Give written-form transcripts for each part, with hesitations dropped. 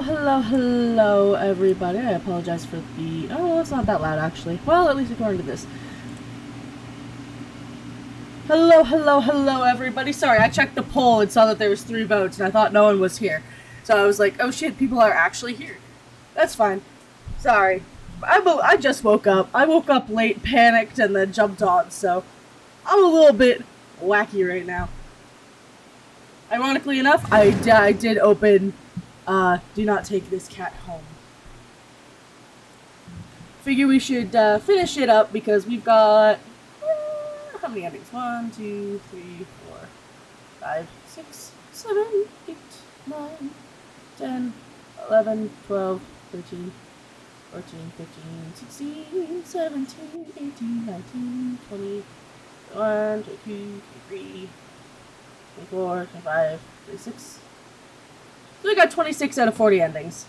Hello, everybody. I apologize for the... Oh, it's not that loud, actually. Well, at least according to this. Hello, everybody. Sorry, I checked the poll and saw that there was 3 votes, and I thought no one was here. So I was like, oh shit, people are actually here. That's fine. Sorry. I just woke up. I woke up late, panicked, and then jumped on, so... I'm a little bit wacky right now. Ironically enough, I did open... do not take this cat home. Figure we should finish it up because we've got how many endings? 1, 2, 3, 4, 5, 6, 7, 8, 9, 10, 11, 12, 13, 14, 15, 16, 17, 18, 19, 20, 21, 22, 23, 24, 25, 26. So we got 26 out of 40 endings.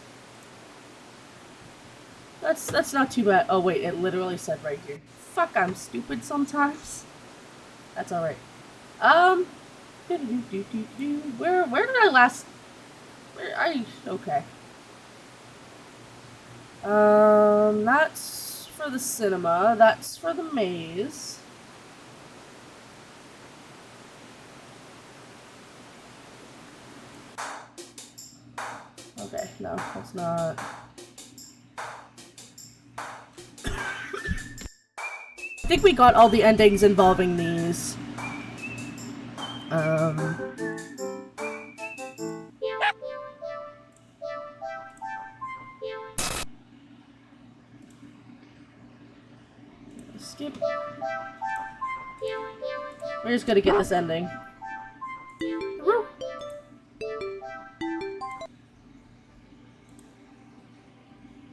That's not too bad. Oh wait, it literally said right here. Fuck, I'm stupid sometimes. That's alright. Where did I last... Okay. That's for the cinema. That's for the maze. Okay, no, that's not... I think we got all the endings involving these. Skip. We're just gonna get this ending.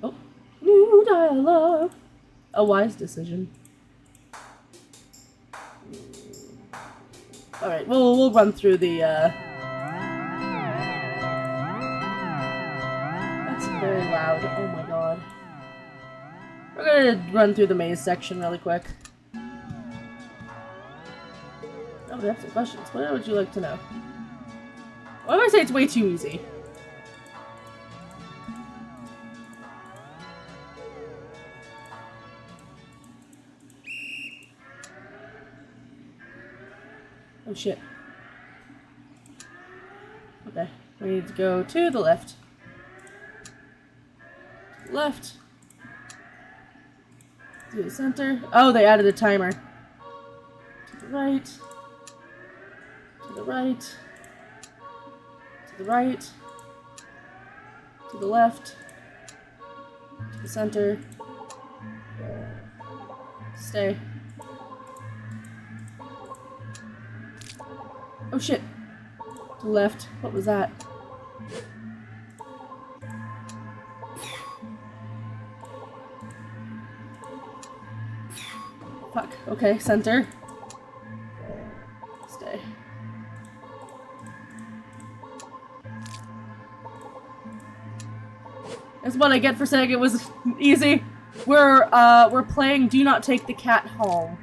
Oh, new dialogue. A wise decision. Alright, we'll run through the, That's very loud. Oh my god. We're gonna run through the maze section really quick. Oh, we have some questions. What would you like to know? Why do I say it's way too easy? Oh shit. Okay, we need to go to the left. Left. To the center. Oh, they added a timer. To the right. To the right. To the right. To the left. To the center. Stay. Oh shit. To the left. What was that? Fuck. Okay, center. Stay. That's what I get for saying it was easy. We're playing Do Not Take the Cat Home.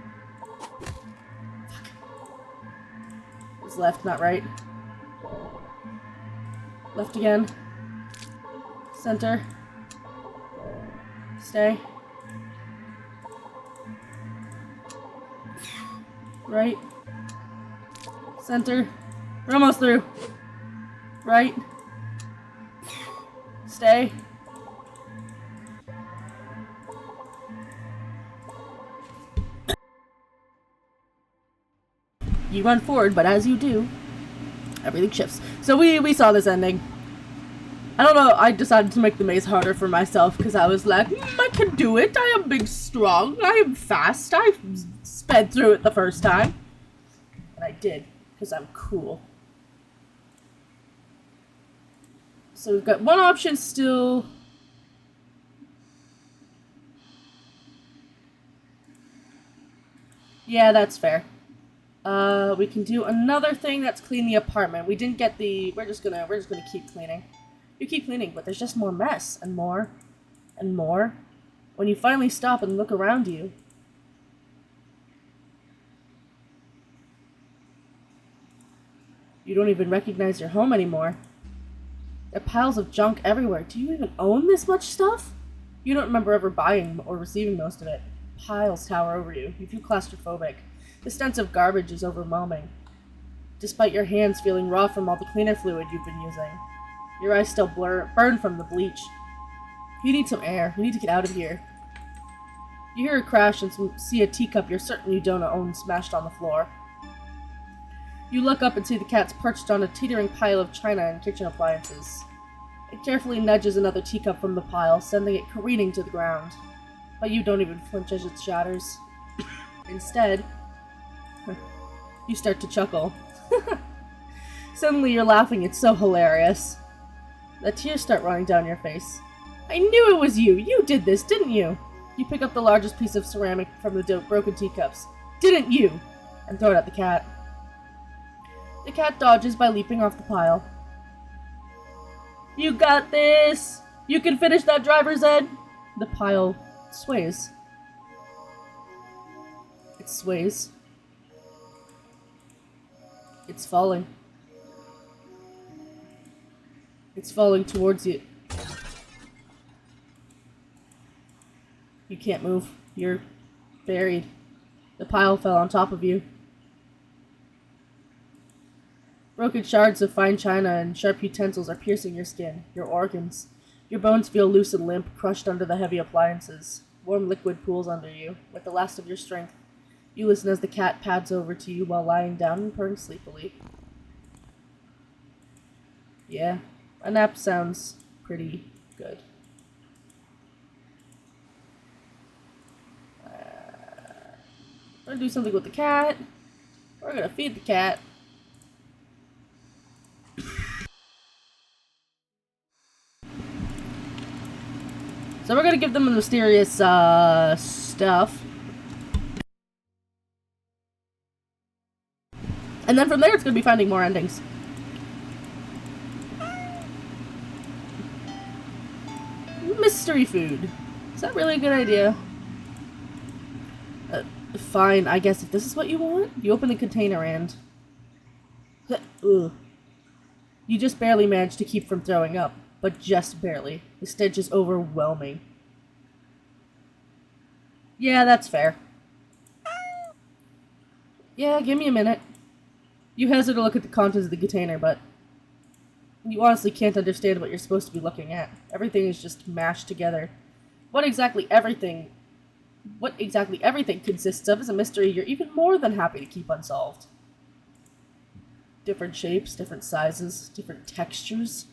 It's left, not right. Left again. Center. Stay. Right. Center. We're almost through. Right. Stay. You run forward, but as you do, everything shifts. So we saw this ending. I don't know, I decided to make the maze harder for myself because I was like, I can do it. I am big, strong. I am fast. I sped through it the first time. And I did, because I'm cool. So we've got one option still. Yeah, that's fair. We can do another thing that's clean the apartment. We didn't get the... We're just gonna keep cleaning. You keep cleaning, but there's just more mess, and more, and more. When you finally stop and look around you. You don't even recognize your home anymore. There are piles of junk everywhere. Do you even own this much stuff? You don't remember ever buying or receiving most of it. Piles tower over you. You feel claustrophobic. The stench of garbage is overwhelming, despite your hands feeling raw from all the cleaner fluid you've been using. Your eyes still burn from the bleach. You need some air. You need to get out of here. You hear a crash and see a teacup you're certain you don't own smashed on the floor. You look up and see the cat's perched on a teetering pile of china and kitchen appliances. It carefully nudges another teacup from the pile, sending it careening to the ground. But you don't even flinch as it shatters. Instead, you start to chuckle. Suddenly you're laughing, it's so hilarious. The tears start running down your face. I knew it was you! You did this, didn't you? You pick up the largest piece of ceramic from the broken teacups. Didn't you? And throw it at the cat. The cat dodges by leaping off the pile. You got this! You can finish that driver's ed! The pile sways. It sways. It's falling. It's falling towards you. You can't move. You're buried. The pile fell on top of you. Broken shards of fine china and sharp utensils are piercing your skin, your organs. Your bones feel loose and limp, crushed under the heavy appliances. Warm liquid pools under you, with the last of your strength. You listen as the cat pads over to you while lying down and purring sleepily. Yeah, a nap sounds pretty good. We're gonna do something with the cat. We're gonna feed the cat. So we're gonna give them the mysterious stuff. And then from there it's gonna be finding more endings. Mystery food. Is that really a good idea? Fine, I guess if this is what you want. You open the container and... Ugh. You just barely manage to keep from throwing up. But just barely. The stench is overwhelming. Yeah, that's fair. Yeah, give me a minute. You hesitate to look at the contents of the container, but you honestly can't understand what you're supposed to be looking at. Everything is just mashed together. What exactly everything consists of is a mystery you're even more than happy to keep unsolved. Different shapes, different sizes, different textures.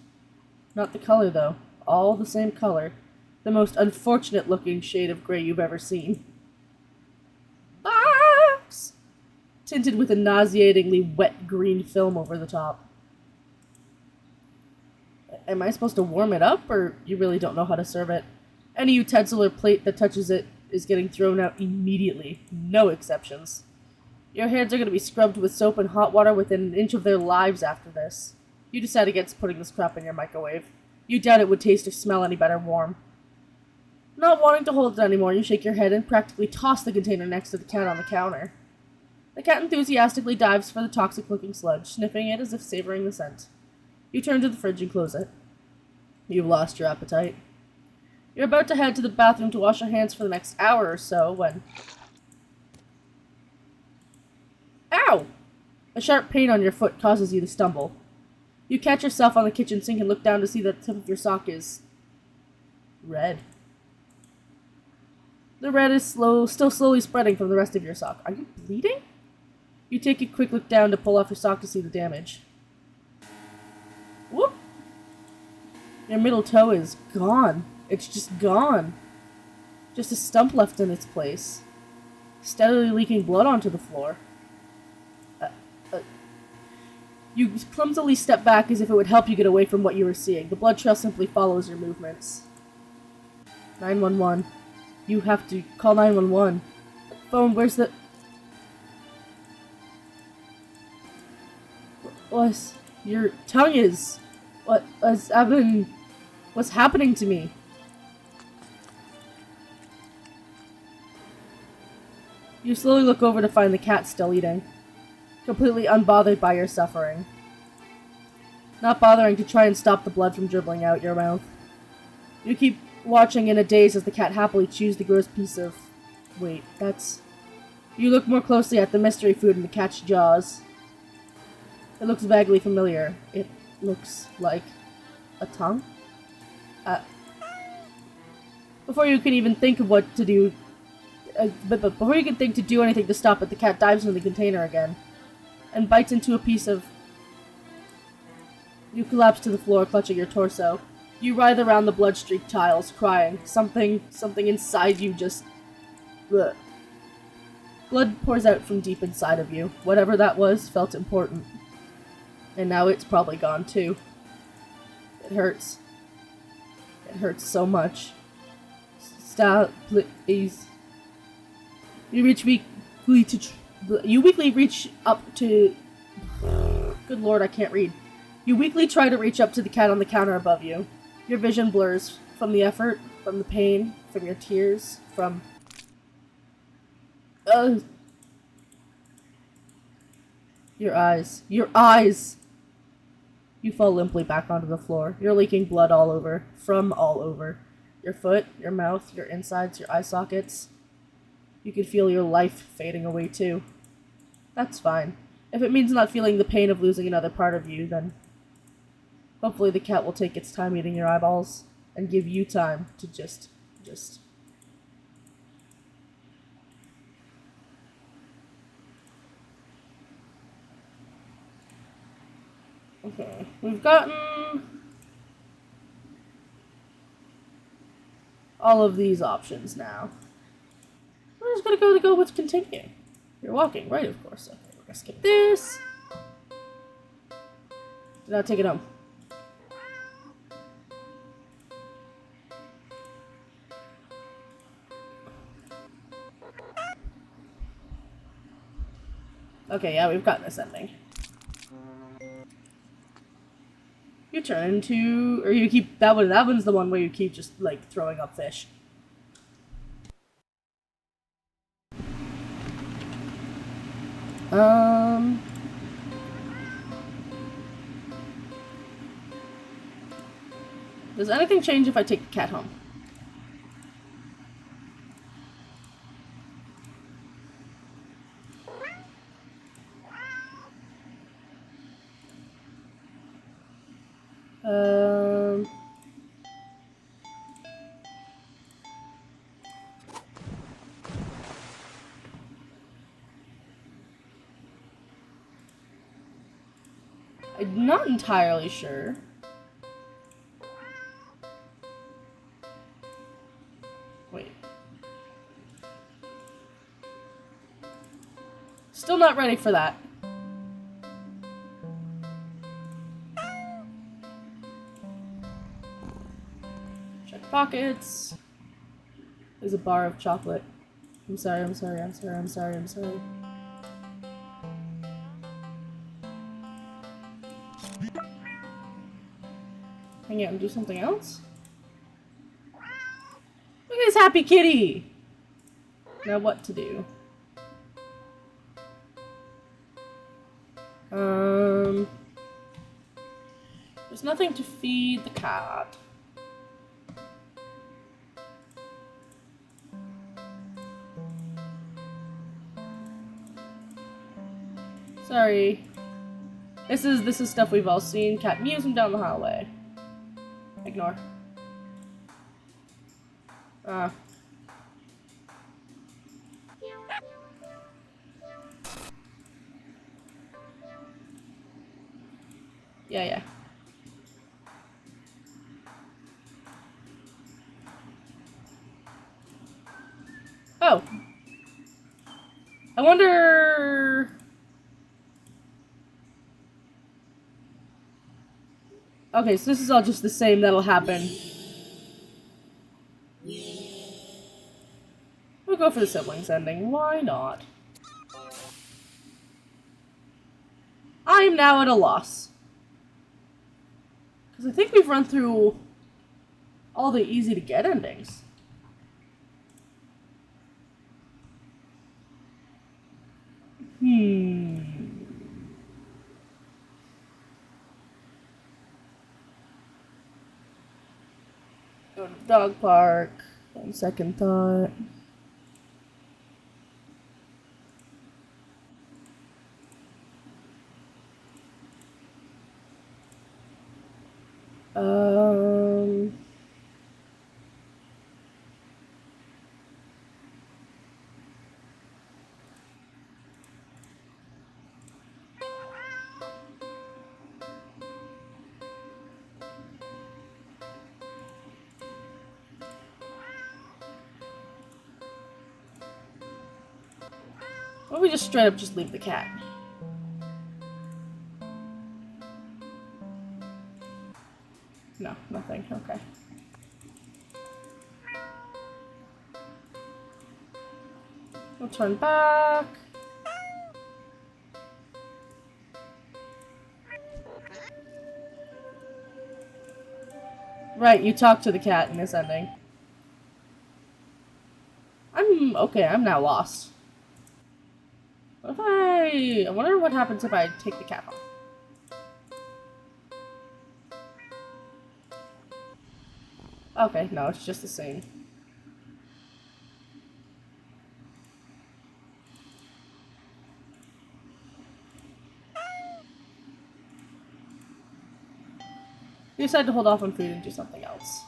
Not the color, though. All the same color. The most unfortunate looking shade of gray you've ever seen. Box! Tinted with a nauseatingly wet green film over the top. Am I supposed to warm it up, or you really don't know how to serve it? Any utensil or plate that touches it is getting thrown out immediately. No exceptions. Your hands are going to be scrubbed with soap and hot water within an inch of their lives after this. You decide against putting this crap in your microwave. You doubt it would taste or smell any better warm. Not wanting to hold it anymore, you shake your head and practically toss the container next to the cat on the counter. The cat enthusiastically dives for the toxic-looking sludge, sniffing it as if savoring the scent. You turn to the fridge and close it. You've lost your appetite. You're about to head to the bathroom to wash your hands for the next hour or so when... Ow! A sharp pain on your foot causes you to stumble. You catch yourself on the kitchen sink and look down to see that the tip of your sock is... red. The red is still slowly spreading from the rest of your sock. Are you bleeding? You take a quick look down to pull off your sock to see the damage. Whoop! Your middle toe is gone. It's just gone. Just a stump left in its place. Steadily leaking blood onto the floor. You clumsily step back as if it would help you get away from what you were seeing. The blood trail simply follows your movements. 911. You have to call 911. Phone, where's the... What's... Your tongue is... What's happening to me? You slowly look over to find the cat still eating, completely unbothered by your suffering. not bothering to try and stop the blood from dribbling out your mouth. You keep watching in a daze as the cat happily chews the gross piece of... Wait, that's... You look more closely at the mystery food in the cat's jaws. It looks vaguely familiar. It looks like a tongue? Before you can even think of what to do... but before you can think to do anything to stop it, the cat dives into the container again. And bites into a piece of... You collapse to the floor, clutching your torso. You writhe around the blood-streaked tiles, crying. Something inside you just... Blech. Blood pours out from deep inside of you. Whatever that was felt important. And now it's probably gone too. It hurts. It hurts so much. Stop, please. You weakly reach up to... Good lord, I can't read. You weakly try to reach up to the cat on the counter above you. Your vision blurs from the effort, from the pain, from your tears, from... Your eyes. Your eyes! You fall limply back onto the floor. You're leaking blood all over. From all over. Your foot, your mouth, your insides, your eye sockets. You can feel your life fading away too. That's fine. If it means not feeling the pain of losing another part of you, then hopefully the cat will take its time eating your eyeballs and give you time to just... Okay, we've gotten all of these options now. We're just gonna go with continue. You're walking, right, of course. Okay, we're gonna skip this. Now take it home. Okay, yeah, we've gotten this ending. You turn into, or you keep, that one's the one where you keep just, like, throwing up fish. Does anything change if I take the cat home? I'm not entirely sure. Wait. Still not ready for that. Check pockets. There's a bar of chocolate. I'm sorry. Hang out and do something else? Look at this happy kitty! Now what to do? There's nothing to feed the cat. Sorry. This is stuff we've all seen. Cat mews him down the hallway. Ignore. Yeah. Oh. I wonder... Okay, so this is all just the same that'll happen. We'll go for the siblings ending. Why not? I am now at a loss. Because I think we've run through all the easy to get endings. Go to the dog park. On second thought. Or we just straight up just leave the cat. No, nothing. Okay. We'll turn back. Right, you talk to the cat in this ending. Okay, I'm now lost. What if I wonder what happens if I take the cat off. Okay, no, it's just the same. You decide to hold off on food and do something else.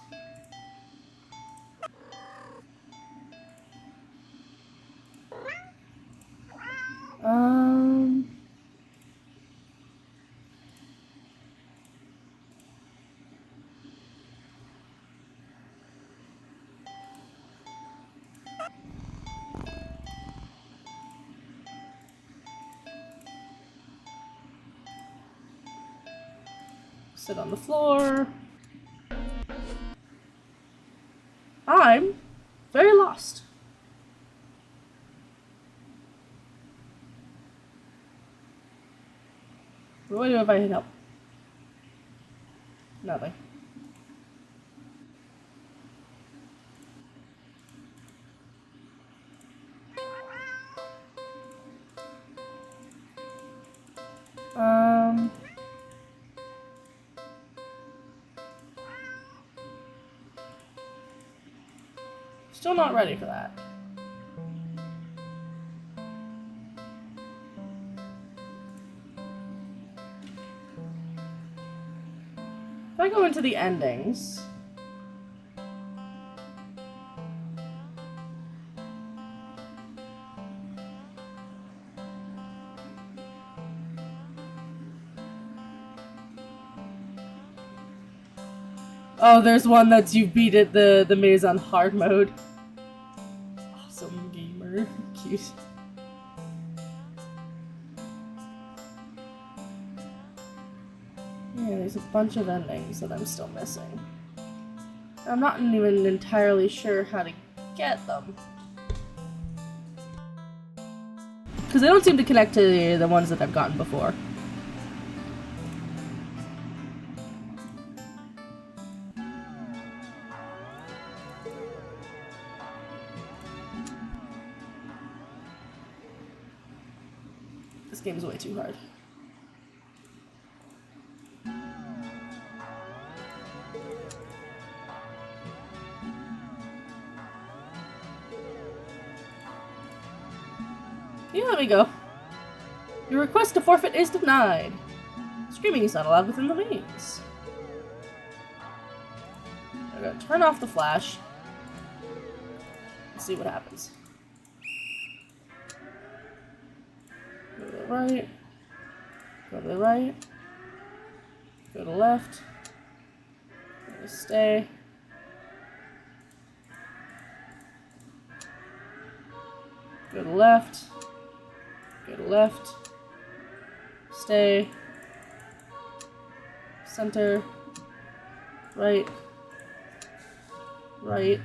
Sit on the floor. I'm very lost. What do I do if I hit help? Nothing. Still not ready for that. If I go into the endings... Oh, there's one that's you beat it the maze on hard mode. Awesome gamer. Cute. Yeah, there's a bunch of endings that I'm still missing. I'm not even entirely sure how to get them. Because they don't seem to connect to the ones that I've gotten before. This game is way too hard. Yeah, let me go. Your request to forfeit is denied. Screaming is not allowed within the maze. I'm gonna turn off the flash. Let's see what happens. Go to the right. Go to the right. Go to the left. Go to stay. Go to the left. Go to the left. Stay. Center. Right. Right.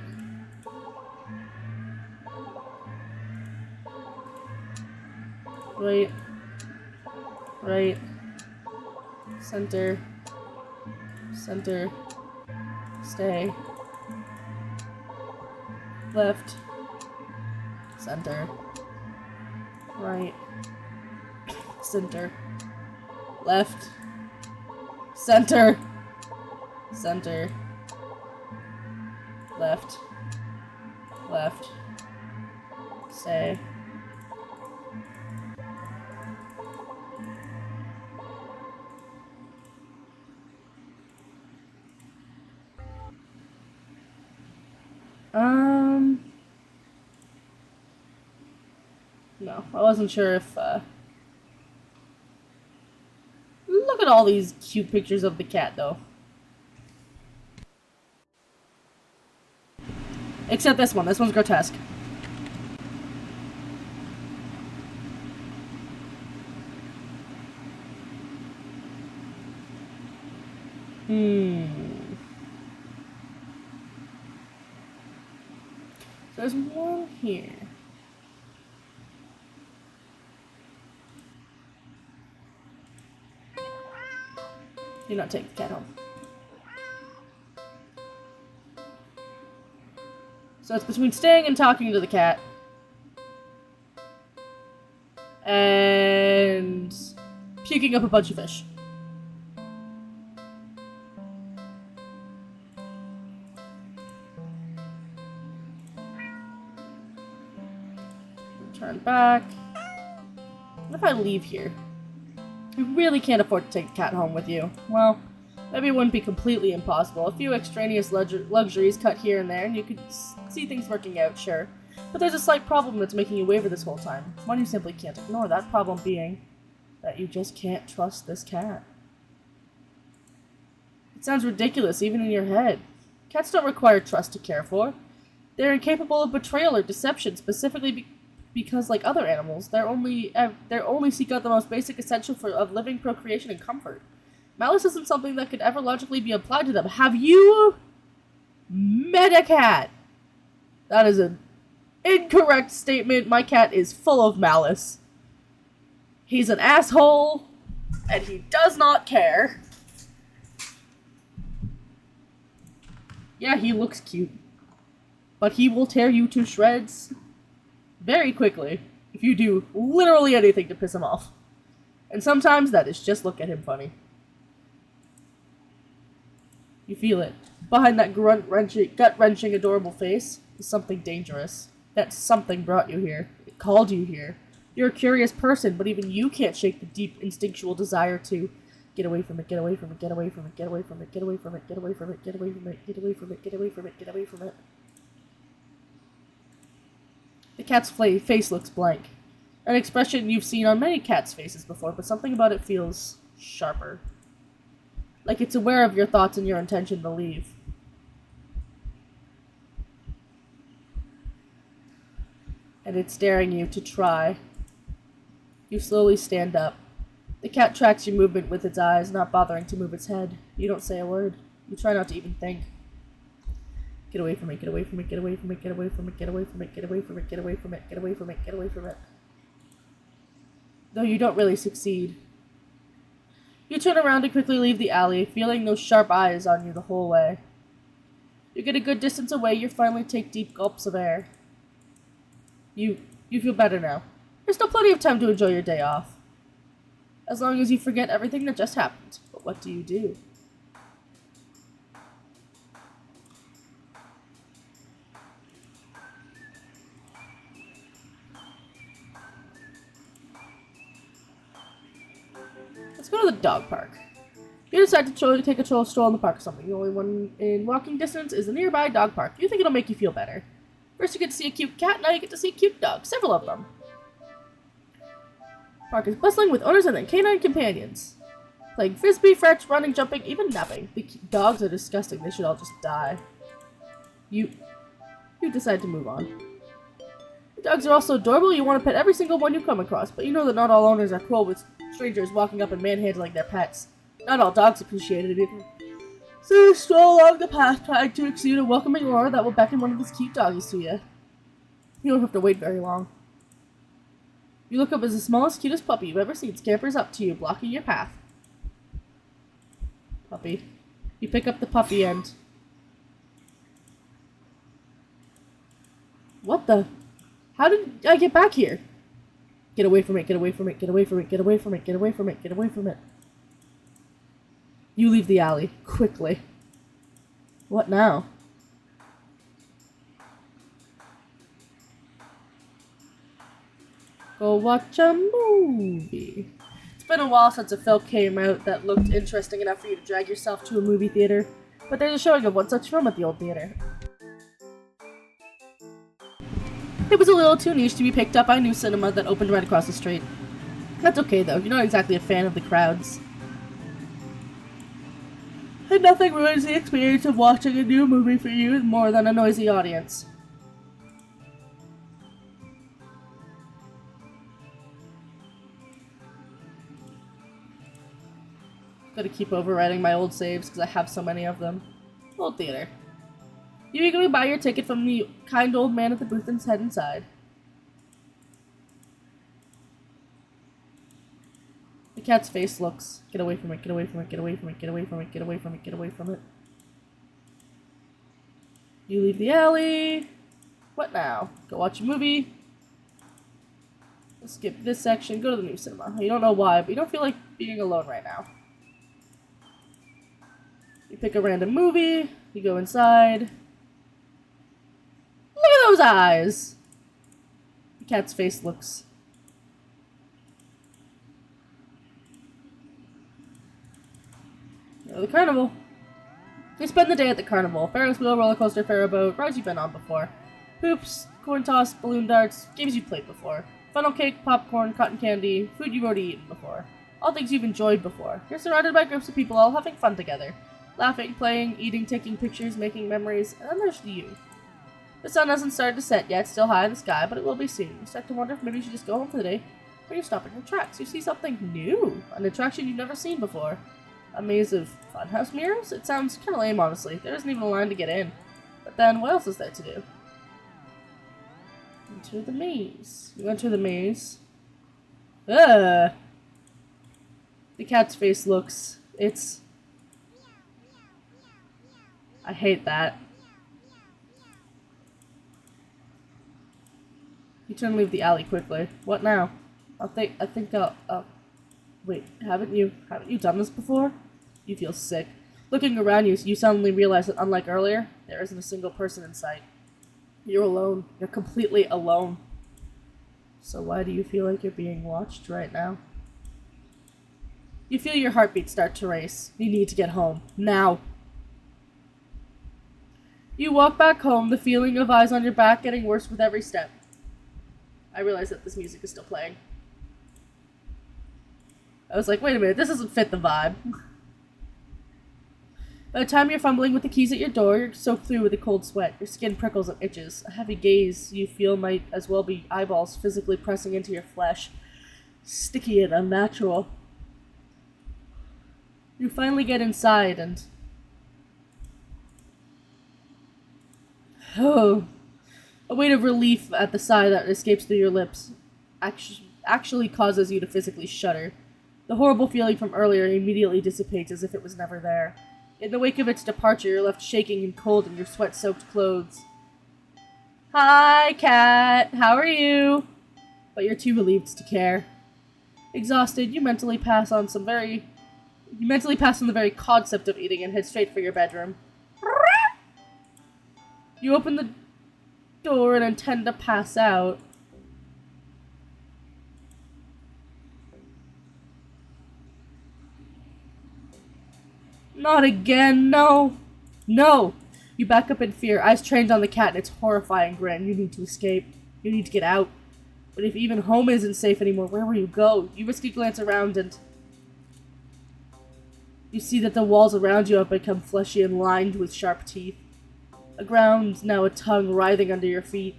Right. Right. Center. Center. Stay. Left. Center. Right. Center. Left. Center. Center. Left. Left. Stay. No, I wasn't sure if, look at all these cute pictures of the cat, though. Except this one. This one's grotesque. So there's one here. Do not take the cat home. So it's between staying and talking to the cat. And puking up a bunch of fish. Turn back. What if I leave here? You really can't afford to take the cat home with you. Well, maybe it wouldn't be completely impossible. A few extraneous luxuries cut here and there, and you could see things working out, sure. But there's a slight problem that's making you waver this whole time. One you simply can't ignore, that problem being that you just can't trust this cat. It sounds ridiculous, even in your head. Cats don't require trust to care for. They're incapable of betrayal or deception, specifically because, like other animals, they only seek out the most basic essential of living, procreation, and comfort. Malice isn't something that could ever logically be applied to them. Have you met a cat? That is an incorrect statement. My cat is full of malice. He's an asshole, and he does not care. Yeah, he looks cute, but he will tear you to shreds very quickly if you do literally anything to piss him off. And sometimes that is just look at him funny. You feel it. Behind that gut-wrenching, adorable face is something dangerous. That something brought you here. It called you here. You're a curious person, but even you can't shake the deep instinctual desire to get away from it, get away from it, get away from it, get away from it, get away from it, get away from it, get away from it, get away from it, get away from it, get away from it. The cat's face looks blank. An expression you've seen on many cats' faces before, but something about it feels sharper. Like it's aware of your thoughts and your intention to leave. And it's daring you to try. You slowly stand up. The cat tracks your movement with its eyes, not bothering to move its head. You don't say a word. You try not to even think. Get away from it, get away from it, get away from it, get away from it, get away from it, get away from it, get away from it, get away from it, get away from it. Though you don't really succeed. You turn around and quickly leave the alley, feeling those sharp eyes on you the whole way. You get a good distance away, you finally take deep gulps of air. You feel better now. There's still plenty of time to enjoy your day off. As long as you forget everything that just happened. But what do you do? Let's go to the dog park. You decide to take a stroll in the park or something. The only one in walking distance is the nearby dog park. You think it'll make you feel better. First you get to see a cute cat, now you get to see a cute dog. Several of them. The park is bustling with owners and their canine companions. Playing frisbee, fetch, running, jumping, even napping. The dogs are disgusting. They should all just die. You decide to move on. The dogs are also adorable. You want to pet every single one you come across, but you know that not all owners are cool with strangers walking up and manhandling their pets. Not all dogs appreciate it either. So you stroll along the path, trying to exude a welcoming aura that will beckon one of his cute doggies to you. You don't have to wait very long. You look up as the smallest, cutest puppy you've ever seen scampers up to you, blocking your path. Puppy. You pick up the puppy and... What the? How did I get back here? Get away from it, get away from it, get away from it, get away from it, get away from it, get away from it. You leave the alley, quickly. What now? Go watch a movie. It's been a while since a film came out that looked interesting enough for you to drag yourself to a movie theater, but there's a showing of one such film at the old theater. It was a little too niche to be picked up by a new cinema that opened right across the street. That's okay though, you're not exactly a fan of the crowds. And nothing ruins the experience of watching a new movie for you more than a noisy audience. Gotta keep overwriting my old saves because I have so many of them. Old theater. You eagerly buy your ticket from the kind old man at the booth and head inside. The cat's face looks. Get away from it, get away from it, get away from it, get away from it, get away from it, get away from it. You leave the alley. What now? Go watch a movie. Skip this section, go to the new cinema. You don't know why, but you don't feel like being alone right now. You pick a random movie, you go inside. Look at those eyes! The cat's face looks. Go to the carnival. You spend the day at the carnival. Ferris wheel, roller coaster, ferryboat, rides you've been on before. Hoops, coin toss, balloon darts, games you've played before. Funnel cake, popcorn, cotton candy, food you've already eaten before. All things you've enjoyed before. You're surrounded by groups of people all having fun together. Laughing, playing, eating, taking pictures, making memories, and then there's you. The sun hasn't started to set yet, still high in the sky, but it will be soon. You start to wonder if maybe you should just go home for the day, or you stop in your tracks. You see something new, an attraction you've never seen before. A maze of funhouse mirrors? It sounds kind of lame, honestly. There isn't even a line to get in. But then, what else is there to do? Enter the maze. You enter the maze. Ugh! The cat's face looks... It's... I hate that. You turn and leave the alley quickly. What now? I think I'll... Wait, haven't you done this before? You feel sick. Looking around you, you suddenly realize that unlike earlier, there isn't a single person in sight. You're alone. You're completely alone. So why do you feel like you're being watched right now? You feel your heartbeat start to race. You need to get home. Now! You walk back home, the feeling of eyes on your back getting worse with every step. I realize that this music is still playing. I was like, wait a minute, this doesn't fit the vibe. By the time you're fumbling with the keys at your door, you're soaked through with a cold sweat. Your skin prickles and itches. A heavy gaze you feel might as well be eyeballs physically pressing into your flesh. Sticky and unnatural. You finally get inside and... Oh. A weight of relief at the sigh that escapes through your lips actually causes you to physically shudder. The horrible feeling from earlier immediately dissipates as if it was never there. In the wake of its departure, you're left shaking and cold in your sweat-soaked clothes. Hi, Cat. How are you? But you're too relieved to care. Exhausted, you mentally pass on the very concept of eating and head straight for your bedroom. You open the door and intend to pass out. Not again, no! No! You back up in fear, eyes trained on the cat and its horrifying grin. You need to escape. You need to get out. But if even home isn't safe anymore, where will you go? You risk a glance around and... you see that the walls around you have become fleshy and lined with sharp teeth. A ground, now a tongue writhing under your feet.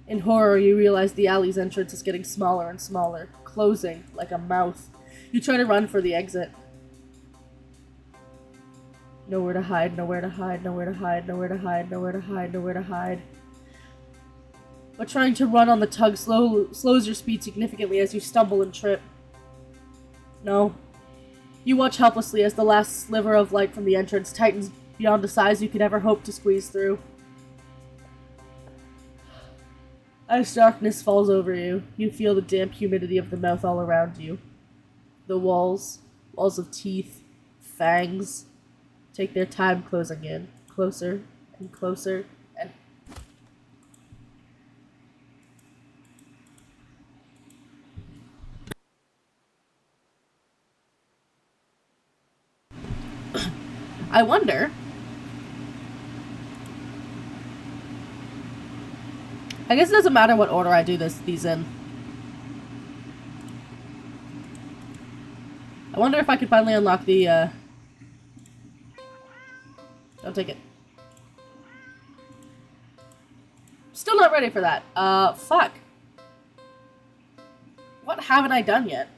In horror, you realize the alley's entrance is getting smaller and smaller, closing like a mouth. You try to run for the exit. Nowhere to hide, nowhere to hide, nowhere to hide, nowhere to hide, nowhere to hide, nowhere to hide. But trying to run on the tug slows your speed significantly as you stumble and trip. No. You watch helplessly as the last sliver of light from the entrance tightens beyond a size you could ever hope to squeeze through. As darkness falls over you, you feel the damp humidity of the mouth all around you. The walls of teeth, fangs, take their time closing in, closer and closer, and... I wonder... I guess it doesn't matter what order I do these in. I wonder if I could finally unlock the, Don't take it. Still not ready for that. Fuck. What haven't I done yet?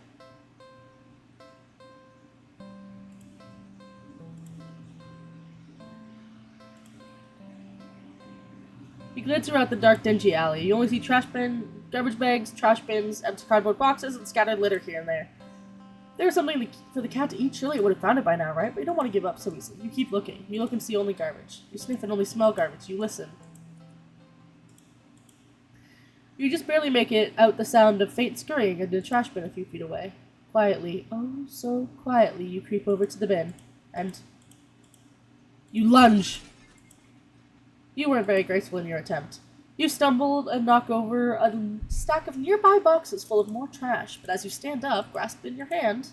You glance throughout the dark, dingy alley. You only see garbage bags, trash bins, empty cardboard boxes, and scattered litter here and there. There's something for the cat to eat. Surely it would have found it by now, right? But you don't want to give up so easily. You keep looking. You look and see only garbage. You sniff and only smell garbage. You listen. You just barely make it out the sound of faint scurrying into the trash bin a few feet away. Quietly, oh so quietly, you creep over to the bin, and you lunge. You weren't very graceful in your attempt. You stumbled and knock over a stack of nearby boxes full of more trash, but as you stand up, grasped in your hand,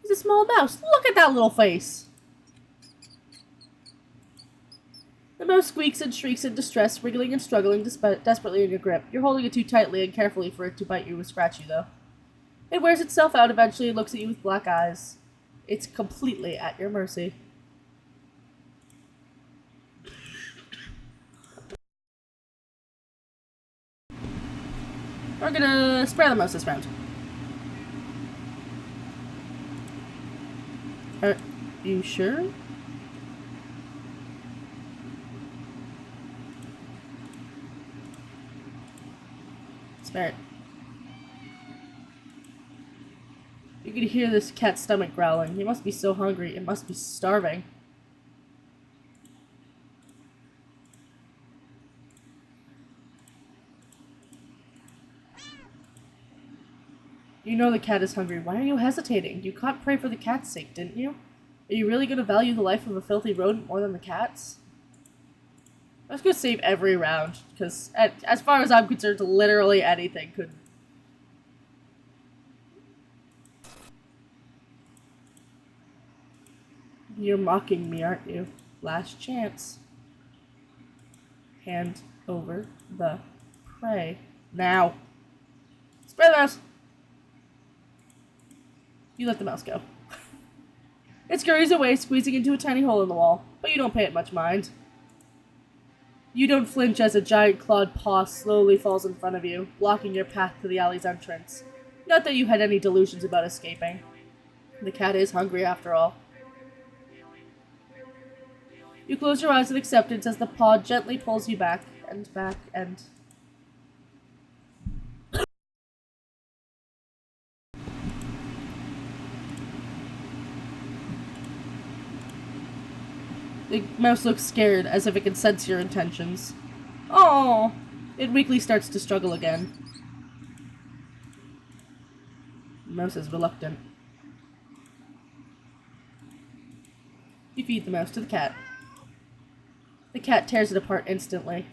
is a small mouse. Look at that little face! The mouse squeaks and shrieks in distress, wriggling and struggling desperately in your grip. You're holding it too tightly and carefully for it to bite you or scratch you, though. It wears itself out eventually and looks at you with black eyes. It's completely at your mercy. We're gonna spare the mouse this round. Are you sure? Spare it. You can hear this cat's stomach growling. It must be so hungry. It must be starving. You know the cat is hungry. Why are you hesitating? You can't pray for the cat's sake, didn't you? Are you really going to value the life of a filthy rodent more than the cat's? I was going to save every round, because as far as I'm concerned, literally anything could... You're mocking me, aren't you? Last chance. Hand over the prey. Now. Spare the mouse! You let the mouse go. It scurries away, squeezing into a tiny hole in the wall, but you don't pay it much mind. You don't flinch as a giant clawed paw slowly falls in front of you, blocking your path to the alley's entrance. Not that you had any delusions about escaping. The cat is hungry after all. You close your eyes in acceptance as the paw gently pulls you back and back and... The mouse looks scared, as if it can sense your intentions. Oh! It weakly starts to struggle again. The mouse is reluctant. You feed the mouse to the cat. The cat tears it apart instantly.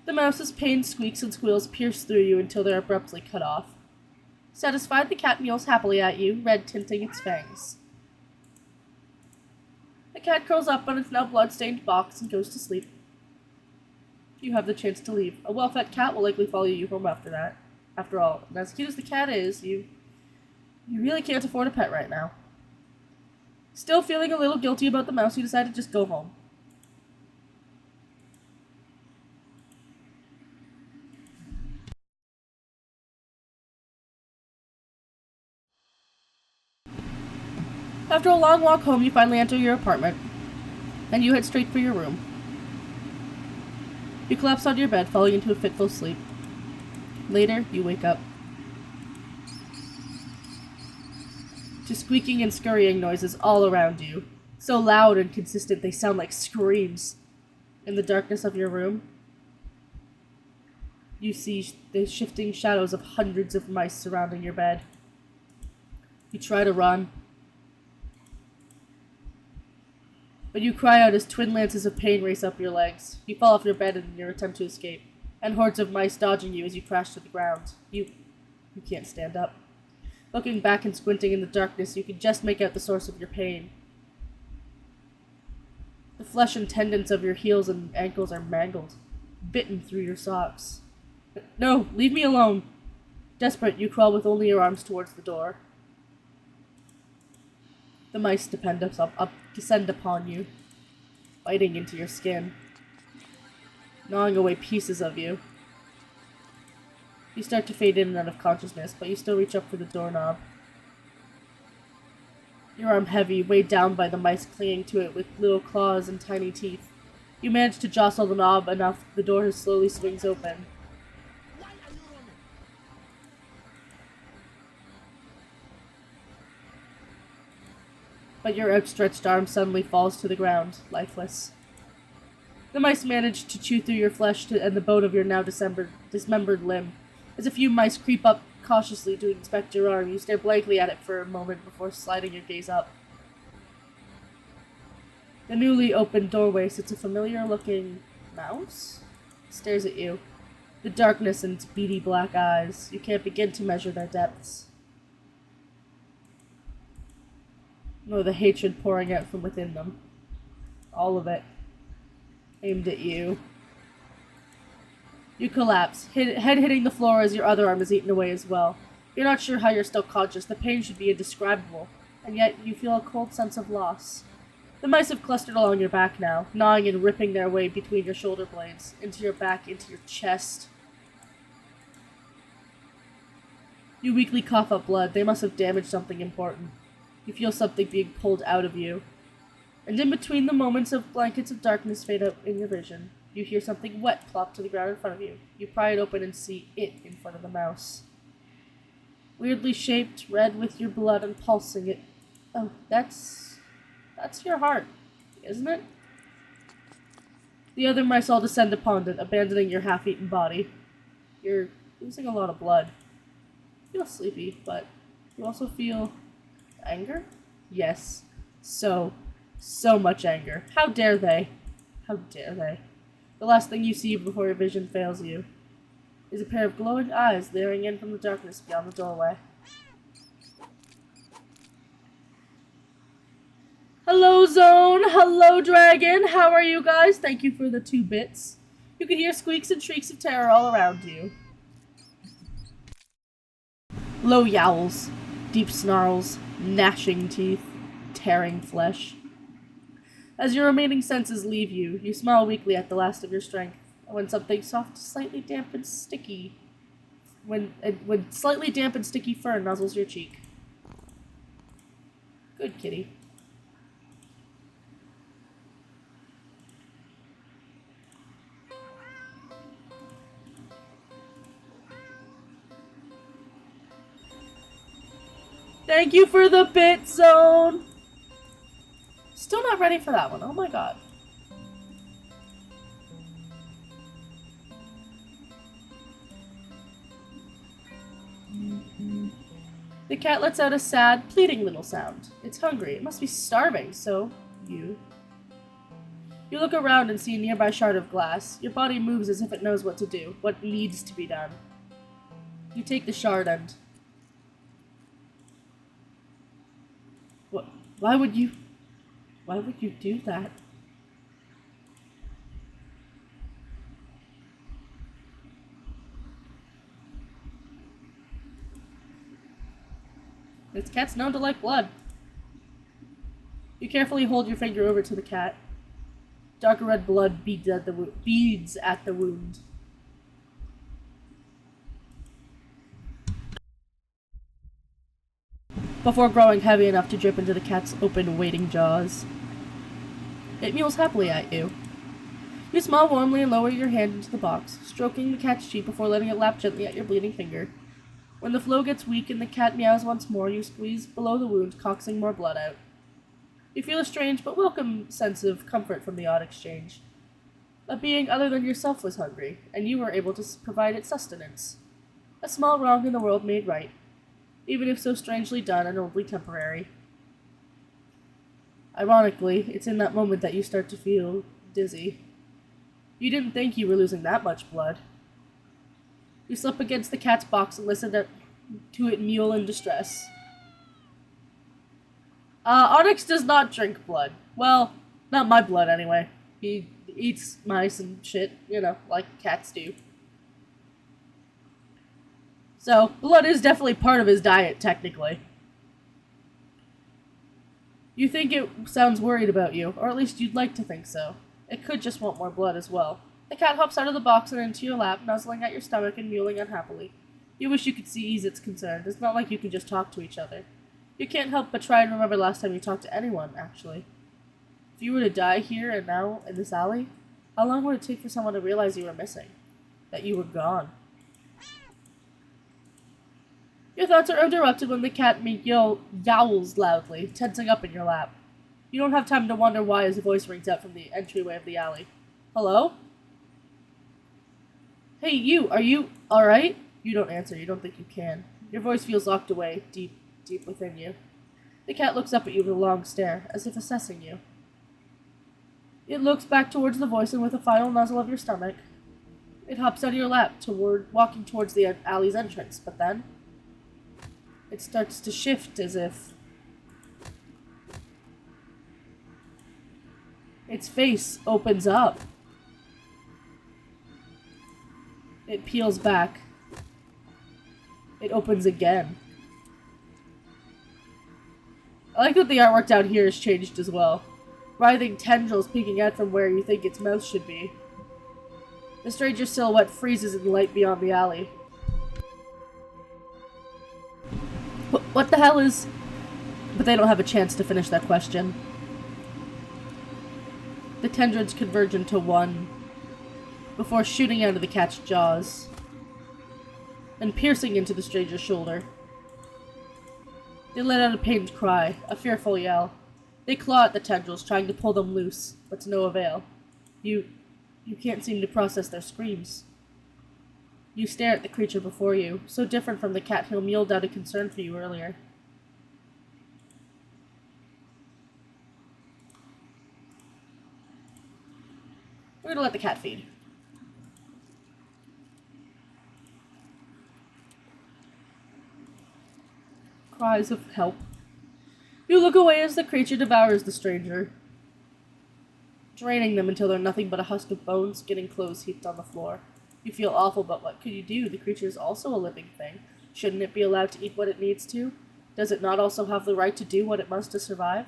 The mouse's pained squeaks and squeals pierce through you until they're abruptly cut off. Satisfied, the cat meows happily at you, red tinting its fangs. The cat curls up on its now blood-stained box and goes to sleep. You have the chance to leave. A well-fed cat will likely follow you home after that. After all, and as cute as the cat is, you really can't afford a pet right now. Still feeling a little guilty about the mouse, you decide to just go home. After a long walk home, you finally enter your apartment, and you head straight for your room. You collapse onto your bed, falling into a fitful sleep. Later, you wake up to squeaking and scurrying noises all around you, so loud and consistent they sound like screams. In the darkness of your room, you see the shifting shadows of hundreds of mice surrounding your bed. You try to run, but you cry out as twin lances of pain race up your legs. You fall off your bed in your attempt to escape, and hordes of mice dodging you as you crash to the ground. You can't stand up. Looking back and squinting in the darkness, you can just make out the source of your pain. The flesh and tendons of your heels and ankles are mangled, bitten through your socks. No, leave me alone. Desperate, you crawl with only your arms towards the door. The mice descend upon you, biting into your skin, gnawing away pieces of you. You start to fade in and out of consciousness, but you still reach up for the doorknob. Your arm heavy, weighed down by the mice clinging to it with little claws and tiny teeth. You manage to jostle the knob enough the door slowly swings open. But your outstretched arm suddenly falls to the ground, lifeless. The mice manage to chew through your flesh and the bone of your now dismembered limb. As a few mice creep up cautiously to inspect your arm, you stare blankly at it for a moment before sliding your gaze up. The newly opened doorway sits a familiar-looking mouse. It stares at you. The darkness in its beady black eyes. You can't begin to measure their depths. Nor the hatred pouring out from within them. All of it. Aimed at you. You collapse, head hitting the floor as your other arm is eaten away as well. You're not sure how you're still conscious. The pain should be indescribable, and yet you feel a cold sense of loss. The mice have clustered along your back now, gnawing and ripping their way between your shoulder blades, into your back, into your chest. You weakly cough up blood. They must have damaged something important. You feel something being pulled out of you. And in between the moments of blankets of darkness fade out in your vision, you hear something wet plop to the ground in front of you. You pry it open and see it in front of the mouse. Weirdly shaped, red with your blood and pulsing it. Oh, that's your heart, isn't it? The other mice all descend upon it, abandoning your half-eaten body. You're losing a lot of blood. You feel sleepy, but you also feel anger? Yes. So much anger. How dare they? How dare they? The last thing you see before your vision fails you is a pair of glowing eyes leering in from the darkness beyond the doorway. Hello, Zone! Hello, Dragon! How are you guys? Thank you for the 2 bits. You can hear squeaks and shrieks of terror all around you. Low yowls, deep snarls, gnashing teeth, tearing flesh. As your remaining senses leave you, you smile weakly at the last of your strength, when something soft, slightly damp and sticky, when slightly damp and sticky fur nuzzles your cheek. Good kitty. Thank you for the bit, Zone! Still not ready for that one. Oh my god. The cat lets out a sad, pleading little sound. It's hungry. It must be starving, so you look around and see a nearby shard of glass. Your body moves as if it knows what to do, what needs to be done. You take the shard and... What? Why would you do that? This cat's known to like blood. You carefully hold your finger over to the cat. Dark red blood beads at the wound. Before growing heavy enough to drip into the cat's open, waiting jaws. It mews happily at you. You smile warmly and lower your hand into the box, stroking the cat's cheek before letting it lap gently at your bleeding finger. When the flow gets weak and the cat meows once more, you squeeze below the wound, coaxing more blood out. You feel a strange but welcome sense of comfort from the odd exchange. A being other than yourself was hungry, and you were able to provide it sustenance. A small wrong in the world made right, even if so strangely done and only temporary. Ironically, it's in that moment that you start to feel dizzy. You didn't think you were losing that much blood. You slip against the cat's box and listen To-it mule in distress. Onyx does not drink blood. Well, not my blood anyway. He eats mice and shit, you know, like cats do. So, blood is definitely part of his diet, technically. You think it sounds worried about you, or at least you'd like to think so. It could just want more blood as well. The cat hops out of the box and into your lap, nuzzling at your stomach and mewling unhappily. You wish you could see ease its concern. It's not like you can just talk to each other. You can't help but try and remember last time you talked to anyone, actually. If you were to die here and now in this alley, how long would it take for someone to realize you were missing? That you were gone? Your thoughts are interrupted when the cat yowls loudly, tensing up in your lap. You don't have time to wonder why his voice rings out from the entryway of the alley. Hello? Hey, you, are you alright? You don't answer, you don't think you can. Your voice feels locked away, deep within you. The cat looks up at you with a long stare, as if assessing you. It looks back towards the voice, and with a final nuzzle of your stomach, it hops out of your lap, walking towards the alley's entrance, but then it starts to shift as if its face opens up. It peels back. It opens again. I like that the artwork down here has changed as well. Writhing tendrils peeking out from where you think its mouth should be. The stranger's silhouette freezes in the light beyond the alley. What the hell is... But they don't have a chance to finish that question. The tendrils converge into one, before shooting out of the cat's jaws, and piercing into the stranger's shoulder. They let out a pained cry, a fearful yell. They claw at the tendrils, trying to pull them loose, but to no avail. You can't seem to process their screams. You stare at the creature before you, so different from the cat who mewed out of concern for you earlier. We're gonna let the cat feed. Cries of help. You look away as the creature devours the stranger, draining them until they're nothing but a husk of bone, skin, and clothes heaped on the floor. You feel awful, but what could you do? The creature is also a living thing. Shouldn't it be allowed to eat what it needs to? Does it not also have the right to do what it must to survive?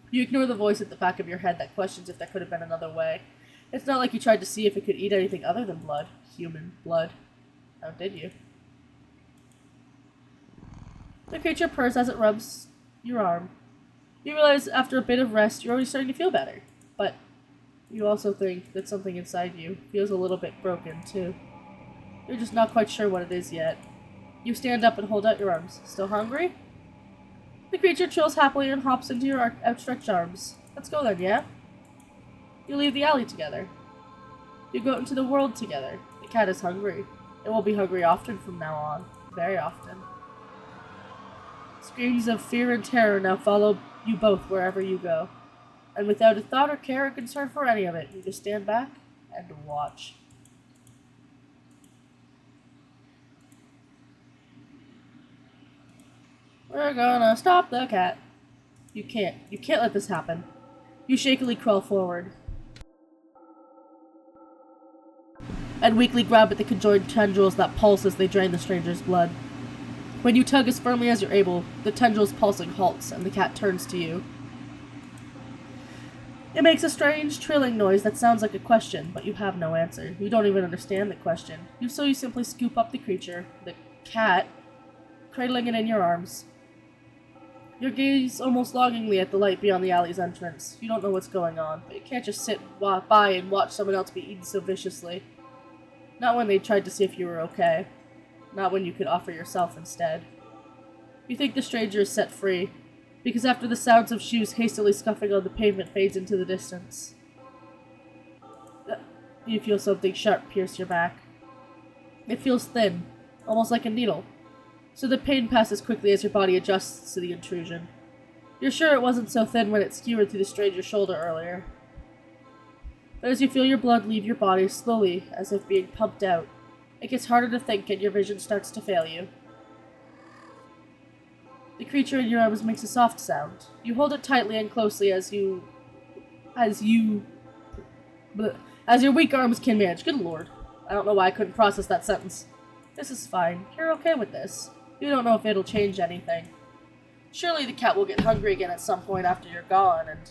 You ignore the voice at the back of your head that questions if there could have been another way. It's not like you tried to see if it could eat anything other than blood. Human blood. How did you? The creature purrs as it rubs your arm. You realize after a bit of rest you're already starting to feel better, but you also think that something inside you feels a little bit broken, too. You're just not quite sure what it is yet. You stand up and hold out your arms. Still hungry? The creature chills happily and hops into your outstretched arms. Let's go then, yeah? You leave the alley together. You go out into the world together. The cat is hungry. It will be hungry often from now on. Very often. Screams of fear and terror now follow you both wherever you go. And without a thought or care or concern for any of it, you just stand back and watch. We're gonna stop the cat. You can't let this happen. You shakily crawl forward and weakly grab at the conjoined tendrils that pulse as they drain the stranger's blood. When you tug as firmly as you're able, the tendril's pulsing halts and the cat turns to you. It makes a strange, trilling noise that sounds like a question, but you have no answer. You don't even understand the question. So you simply scoop up the creature, the cat, cradling it in your arms. You gaze almost longingly at the light beyond the alley's entrance. You don't know what's going on, but you can't just sit by and watch someone else be eaten so viciously. Not when they tried to see if you were okay. Not when you could offer yourself instead. You think the stranger is set free, because after the sounds of shoes hastily scuffing on the pavement fades into the distance, you feel something sharp pierce your back. It feels thin, almost like a needle, so the pain passes quickly as your body adjusts to the intrusion. You're sure it wasn't so thin when it skewered through the stranger's shoulder earlier. But as you feel your blood leave your body slowly, as if being pumped out, it gets harder to think and your vision starts to fail you. The creature in your arms makes a soft sound. You hold it tightly and closely as your weak arms can manage. Good lord. I don't know why I couldn't process that sentence. This is fine. You're okay with this. You don't know if it'll change anything. Surely the cat will get hungry again at some point after you're gone, and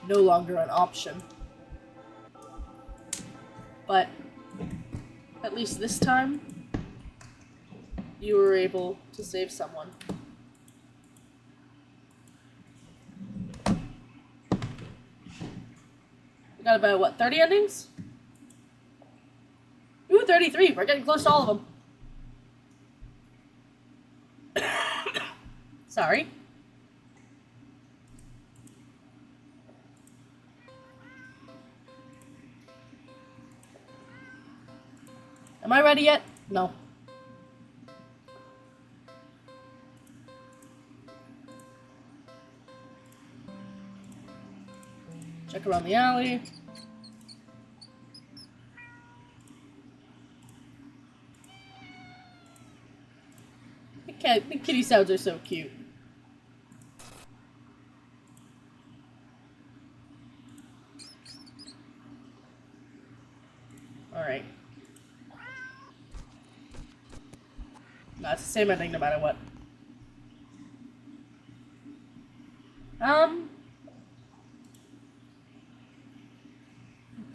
no longer an option. But at least this time, you were able to save someone. We got about, what, 30 endings? Ooh, 33. We're getting close to all of them. Sorry. Am I ready yet? No. Check around the alley. The kitty sounds are so cute. Alright. No, it's the same ending no matter what.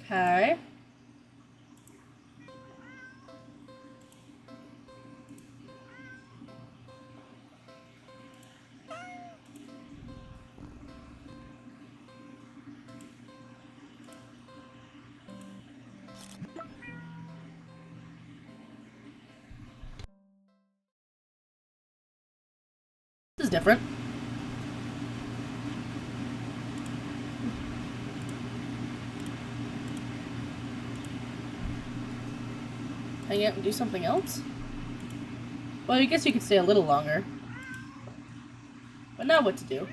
Okay. This is different. Hang out and do something else? Well, I guess you could stay a little longer. But now what to do?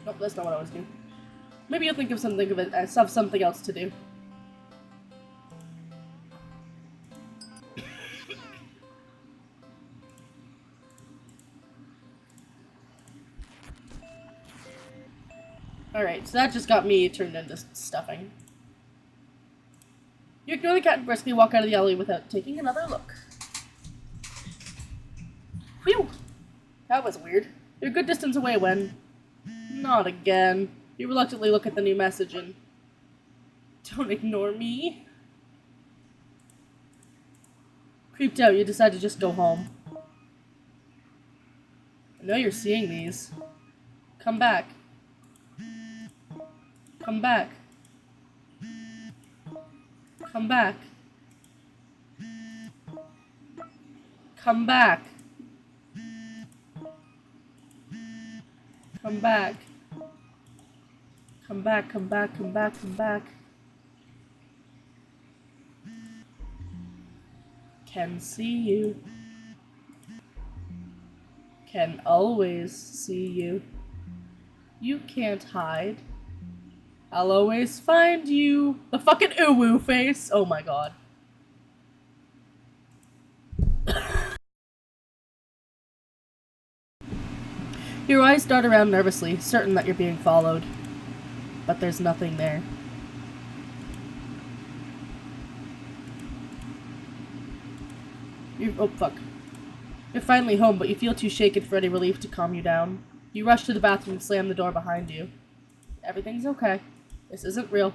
Nope, that's not what I was doing. Maybe you'll think of something else to do. Alright, so that just got me turned into stuffing. You ignore the cat and briskly walk out of the alley without taking another look. Phew! That was weird. You're a good distance away when... Not again. You reluctantly look at the new message and... Don't ignore me. Creeped out, you decide to just go home. I know you're seeing these. Come back. Come back. Come back. Come back. Come back. Come back, come back, come back, come back. Can see you. Can always see you. You can't hide. I'll always find you. The fucking uwu face. Oh my god. Your eyes dart around nervously, certain that you're being followed. But there's nothing there. Oh fuck. You're finally home, but you feel too shaken for any relief to calm you down. You rush to the bathroom and slam the door behind you. Everything's okay. This isn't real.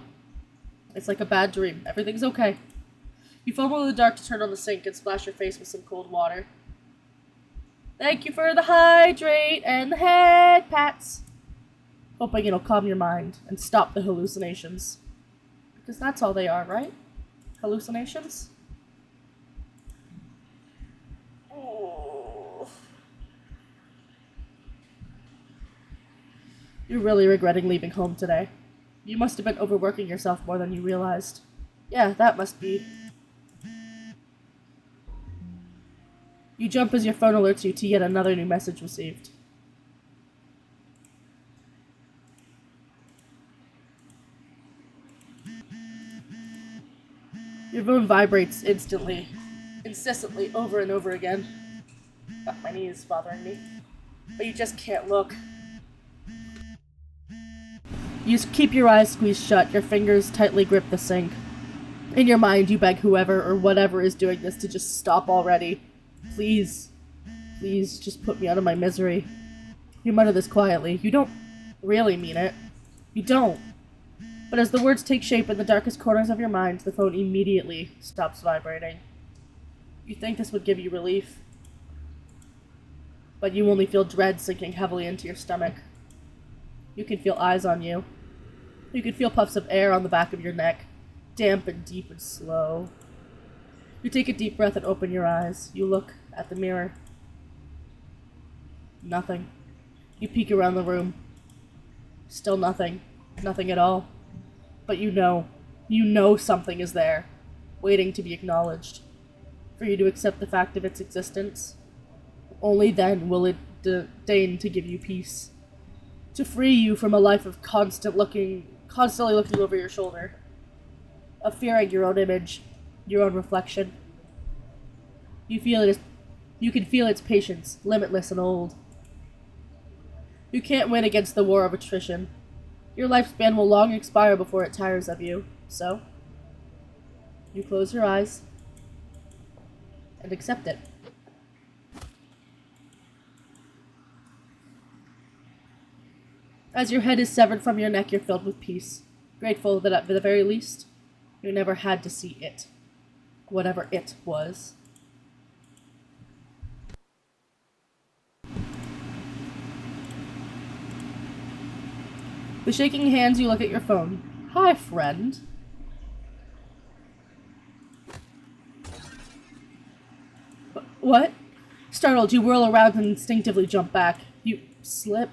It's like a bad dream. Everything's okay. You fumble in the dark to turn on the sink and splash your face with some cold water. Thank you for the hydrate and the head pats. Hoping it'll calm your mind and stop the hallucinations. Because that's all they are, right? Hallucinations? Oh. You're really regretting leaving home today. You must have been overworking yourself more than you realized. Yeah, that must be. You jump as your phone alerts you to yet another new message received. Your phone vibrates instantly, incessantly, over and over again. Oh, my knee is bothering me. But you just can't look. You keep your eyes squeezed shut, your fingers tightly grip the sink. In your mind, you beg whoever or whatever is doing this to just stop already. Please, please, just put me out of my misery. You mutter this quietly. You don't really mean it. You don't. But as the words take shape in the darkest corners of your mind, the phone immediately stops vibrating. You think this would give you relief, but you only feel dread sinking heavily into your stomach. You can feel eyes on you. You can feel puffs of air on the back of your neck, damp and deep and slow. You take a deep breath and open your eyes. You look at the mirror. Nothing. You peek around the room. Still nothing. Nothing at all. But you know something is there, waiting to be acknowledged, for you to accept the fact of its existence. Only then will it deign to give you peace, to free you from a life of constantly looking over your shoulder, of fearing your own image, your own reflection. You can feel its patience, limitless and old. You can't win against the war of attrition. Your lifespan will long expire before it tires of you, so you close your eyes and accept it. As your head is severed from your neck, you're filled with peace, grateful that at the very least, you never had to see it, whatever it was. With shaking hands, you look at your phone. Hi, friend. What? Startled, you whirl around and instinctively jump back. You slip,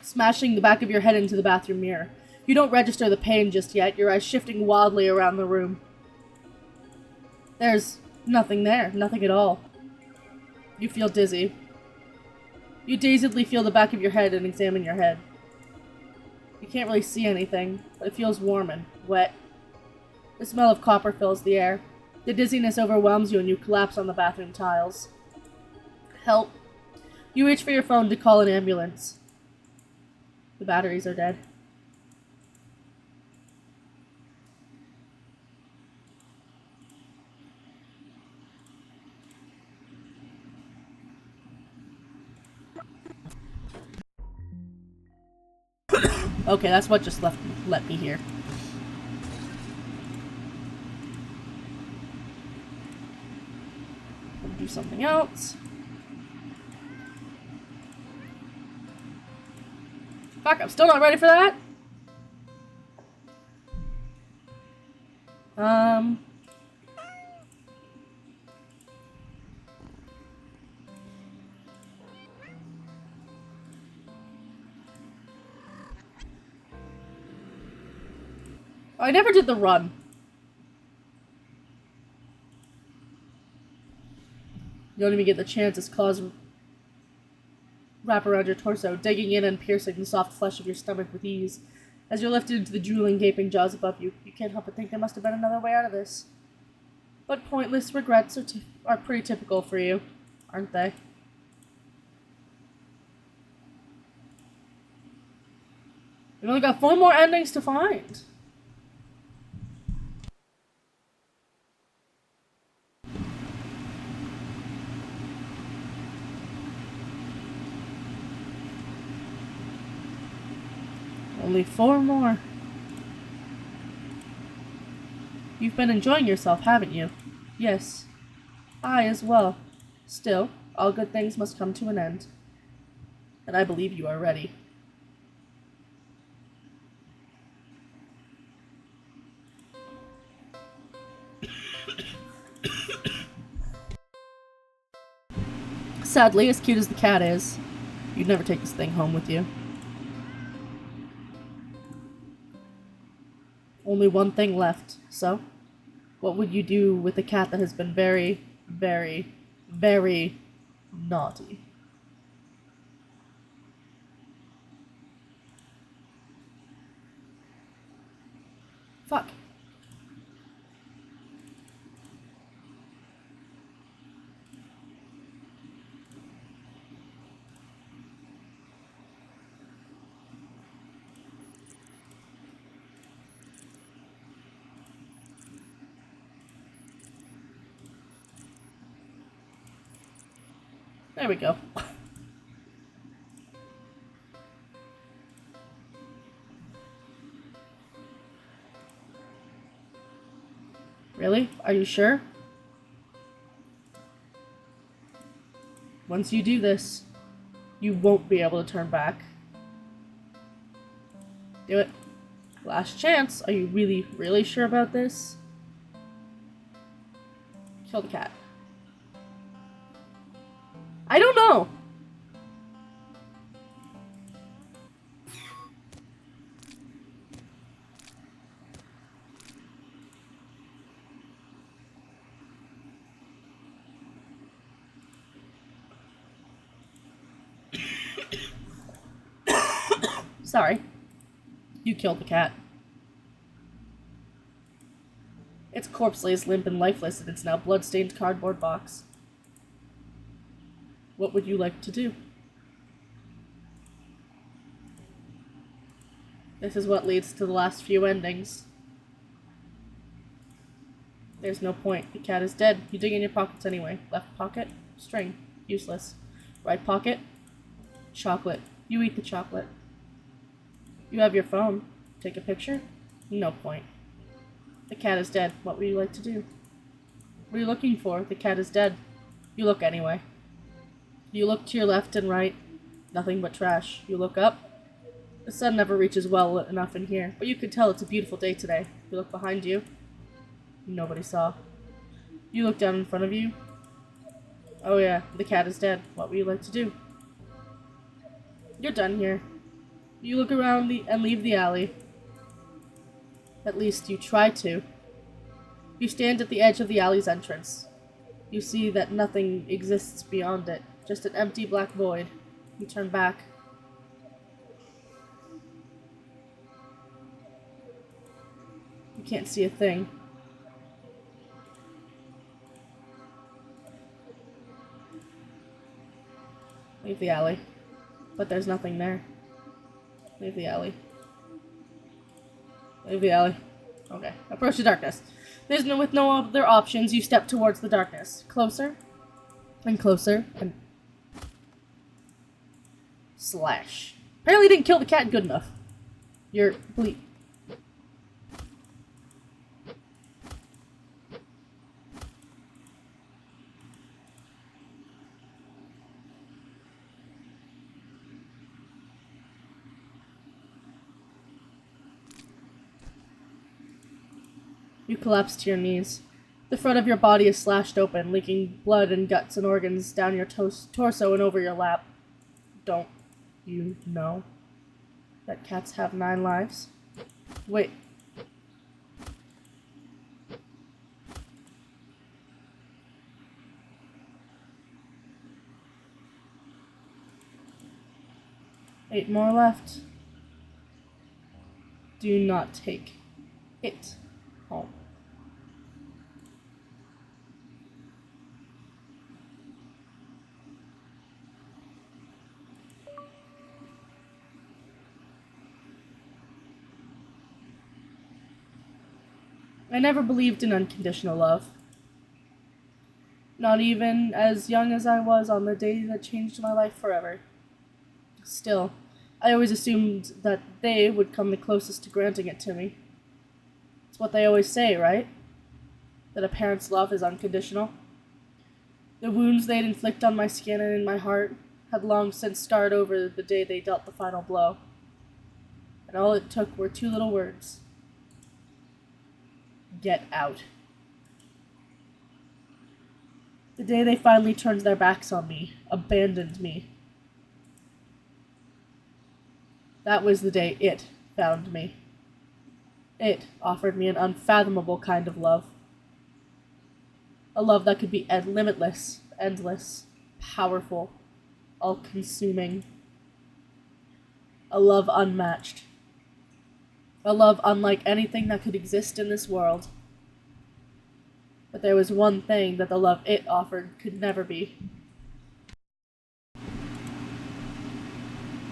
smashing the back of your head into the bathroom mirror. You don't register the pain just yet, your eyes shifting wildly around the room. There's nothing there, nothing at all. You feel dizzy. You dazedly feel the back of your head and examine your head. You can't really see anything, but it feels warm and wet. The smell of copper fills the air. The dizziness overwhelms you and you collapse on the bathroom tiles. Help. You reach for your phone to call an ambulance. The batteries are dead. Okay, that's what just let me here. We'll do something else. Fuck, I'm still not ready for that. I never did the run. You don't even get the chance as claws wrap around your torso, digging in and piercing the soft flesh of your stomach with ease. As you're lifted into the drooling, gaping jaws above you, you can't help but think there must have been another way out of this. But pointless regrets are pretty typical for you, aren't they? We've only got 4 more endings to find. Only 4 more. You've been enjoying yourself, haven't you? Yes. I as well. Still, all good things must come to an end. And I believe you are ready. Sadly, as cute as the cat is, you'd never take this thing home with you. Only one thing left. So, what would you do with a cat that has been very, very, very naughty? Fuck. There we go. Really? Are you sure? Once you do this, you won't be able to turn back. Do it. Last chance. Are you really, really sure about this? Kill the cat. I don't know! Sorry. You killed the cat. Its corpse lays limp and lifeless in its now blood-stained cardboard box. What would you like to do? This is what leads to the last few endings. There's no point. The cat is dead. You dig in your pockets anyway. Left pocket, string. Useless. Right pocket, chocolate. You eat the chocolate. You have your phone. Take a picture? No point. The cat is dead. What would you like to do? What are you looking for? The cat is dead. You look anyway. You look to your left and right. Nothing but trash. You look up. The sun never reaches well enough in here, but you can tell it's a beautiful day today. You look behind you. Nobody saw. You look down in front of you. Oh yeah, the cat is dead. What would you like to do? You're done here. You look around and leave the alley. At least you try to. You stand at the edge of the alley's entrance. You see that nothing exists beyond it, just an empty black void. You turn back. You can't see a thing. Leave the alley. But there's nothing there. Leave the alley. Leave the alley. Okay. Approach the darkness. With no other options, you step towards the darkness. Closer. And closer. And... slash. Apparently you didn't kill the cat good enough. You're... You collapse to your knees. The front of your body is slashed open, leaking blood and guts and organs down your torso and over your lap. Don't you know that cats have 9 lives? Wait. Eight more left. Do not take it home. I never believed in unconditional love. Not even as young as I was on the day that changed my life forever. Still, I always assumed that they would come the closest to granting it to me. It's what they always say, right? That a parent's love is unconditional. The wounds they'd inflict on my skin and in my heart had long since scarred over the day they dealt the final blow. And all it took were 2 little words. Get out. The day they finally turned their backs on me, abandoned me. That was the day it found me. It offered me an unfathomable kind of love. A love that could be limitless, endless, powerful, all-consuming. A love unmatched. A love unlike anything that could exist in this world. But there was one thing that the love it offered could never be.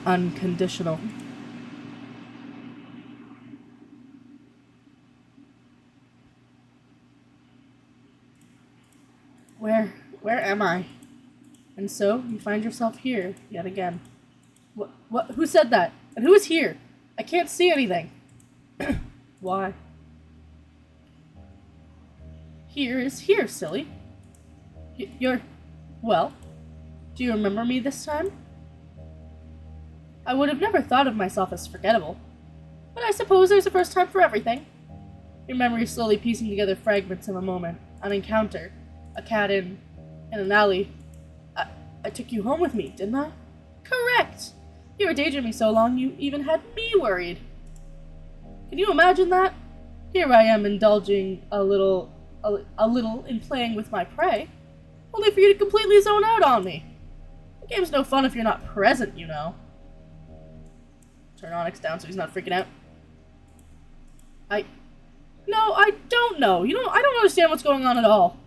Unconditional. Where am I? And so, you find yourself here, yet again. What? Who said that? And who is here? I can't see anything. Why? Here is here, silly. You're... Well, do you remember me this time? I would have never thought of myself as forgettable. But I suppose there's a first time for everything. Your memory slowly piecing together fragments of a moment, an encounter, a cat in an alley. I took you home with me, didn't I? Correct! You were daydreaming so long you even had me worried. Can you imagine that? Here I am indulging a little in playing with my prey, only for you to completely zone out on me. The game's no fun if you're not present, you know. Turn Onyx down so he's not freaking out. No, I don't know. I don't understand what's going on at all.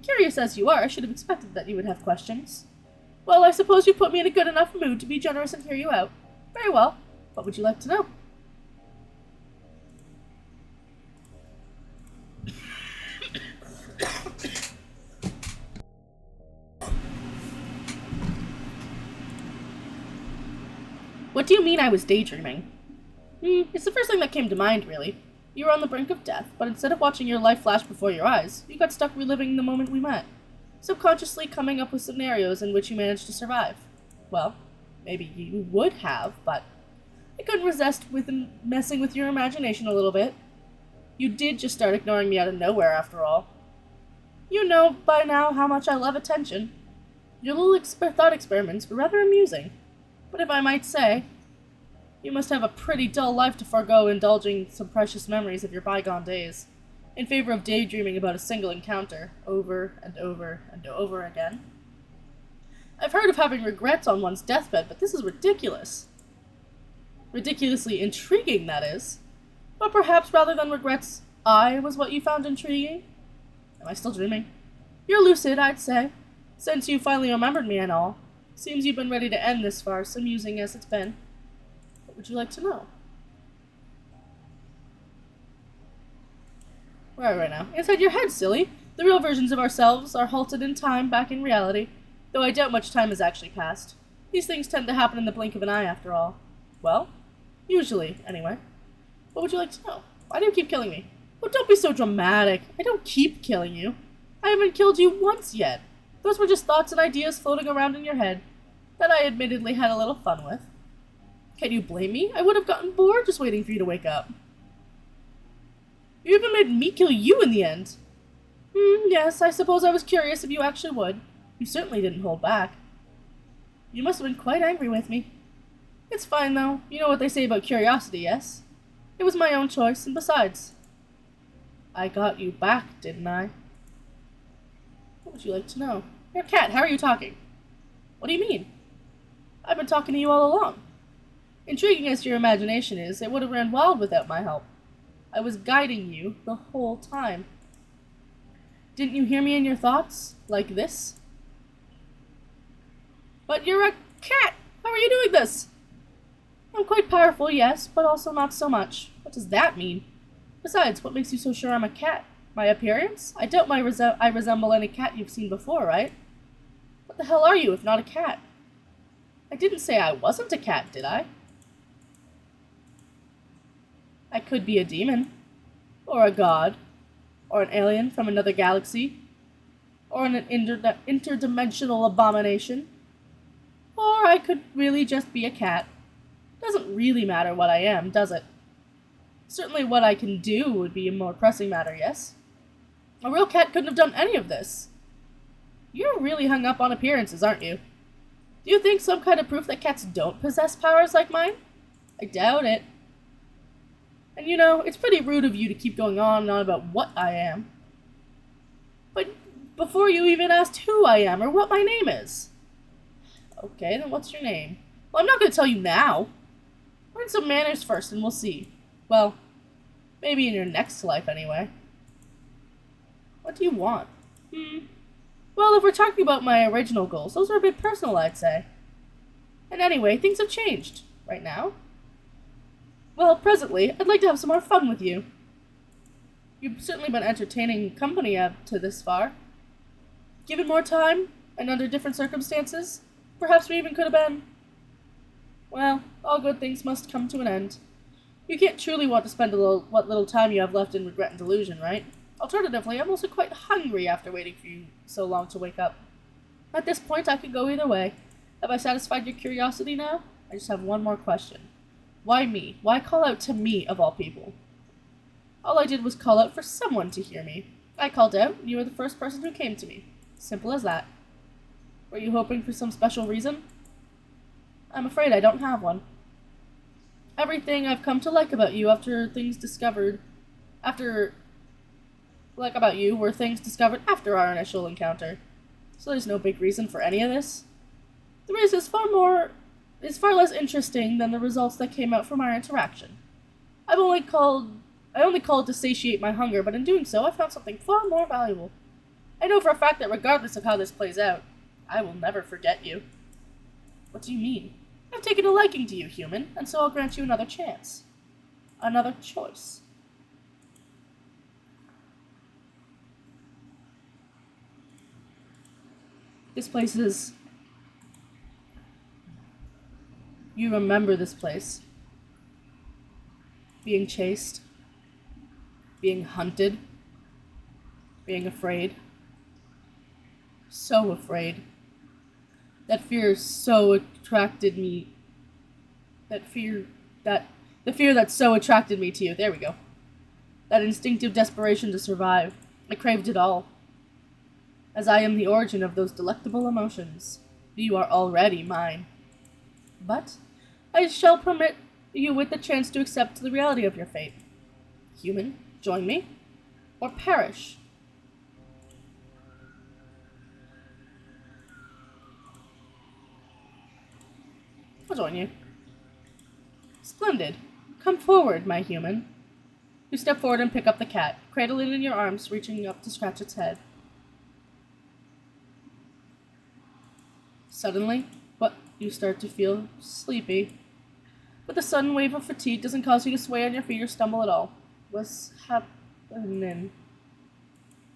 Curious as you are, I should have expected that you would have questions. Well, I suppose you put me in a good enough mood to be generous and hear you out. Very well. What would you like to know? What do you mean I was daydreaming? It's the first thing that came to mind, really. You were on the brink of death, but instead of watching your life flash before your eyes, you got stuck reliving the moment we met, subconsciously coming up with scenarios in which you managed to survive. Well, maybe you would have, but I couldn't resist with messing with your imagination a little bit. You did just start ignoring me out of nowhere, after all. You know by now how much I love attention. Your little thought experiments were rather amusing. But if I might say, you must have a pretty dull life to forego indulging some precious memories of your bygone days, in favor of daydreaming about a single encounter, over and over and over again. I've heard of having regrets on one's deathbed, but this is ridiculous. Ridiculously intriguing, that is. But perhaps rather than regrets, I was what you found intriguing? Am I still dreaming? You're lucid, I'd say, since you finally remembered me and all. Seems you've been ready to end this farce, amusing as it's been. What would you like to know? Where are we right now? Inside your head, silly. The real versions of ourselves are halted in time back in reality, though I doubt much time has actually passed. These things tend to happen in the blink of an eye, after all. Well, usually, anyway. What would you like to know? Why do you keep killing me? Oh, don't be so dramatic. I don't keep killing you. I haven't killed you once yet. Those were just thoughts and ideas floating around in your head that I admittedly had a little fun with. Can you blame me? I would have gotten bored just waiting for you to wake up. You even made me kill you in the end. Yes, I suppose I was curious if you actually would. You certainly didn't hold back. You must have been quite angry with me. It's fine, though. You know what they say about curiosity, yes? It was my own choice, and besides, I got you back, didn't I? What would you like to know? You're a cat. How are you talking? What do you mean? I've been talking to you all along. Intriguing as your imagination is, it would have ran wild without my help. I was guiding you the whole time. Didn't you hear me in your thoughts? Like this? But you're a cat! How are you doing this? I'm quite powerful, yes, but also not so much. What does that mean? Besides, what makes you so sure I'm a cat? My appearance? I doubt I resemble any cat you've seen before, right? What the hell are you if not a cat? I didn't say I wasn't a cat, did I? I could be a demon, or a god, or an alien from another galaxy, or an interdimensional abomination, or I could really just be a cat. Doesn't really matter what I am, does it? Certainly what I can do would be a more pressing matter, yes? A real cat couldn't have done any of this. You're really hung up on appearances, aren't you? Do you think some kind of proof that cats don't possess powers like mine? I doubt it. And you know, it's pretty rude of you to keep going on and on about what I am. But before you even asked who I am or what my name is. Okay, then what's your name? Well, I'm not going to tell you now. Learn some manners first and we'll see. Well, maybe in your next life anyway. What do you want? Well, if we're talking about my original goals, those are a bit personal, I'd say. And anyway, things have changed. Right now? Well, presently, I'd like to have some more fun with you. You've certainly been entertaining company up to this far. Given more time, and under different circumstances, perhaps we even could have been. Well, all good things must come to an end. You can't truly want to spend what little time you have left in regret and delusion, right? Alternatively, I'm also quite hungry after waiting for you so long to wake up. At this point, I could go either way. Have I satisfied your curiosity now? I just have one more question. Why me? Why call out to me, of all people? All I did was call out for someone to hear me. I called out, and you were the first person who came to me. Simple as that. Were you hoping for some special reason? I'm afraid I don't have one. Everything I've come to like about you were things discovered after our initial encounter. So there's no big reason for any of this. The reason is far less interesting than the results that came out from our interaction. I only called to satiate my hunger, but in doing so, I found something far more valuable. I know for a fact that regardless of how this plays out, I will never forget you. What do you mean? I've taken a liking to you, human, and so I'll grant you another chance. Another choice. This place is... You remember this place. Being chased. Being hunted. Being afraid. So afraid. That fear so attracted me. The fear that so attracted me to you. There we go. That instinctive desperation to survive. I craved it all. As I am the origin of those delectable emotions. You are already mine. But I shall permit you with the chance to accept the reality of your fate. Human, join me, or perish. I'll join you. Splendid. Come forward, my human. You step forward and pick up the cat, cradle it in your arms, reaching up to scratch its head. Suddenly, you start to feel sleepy. But the sudden wave of fatigue doesn't cause you to sway on your feet or stumble at all. What's happening?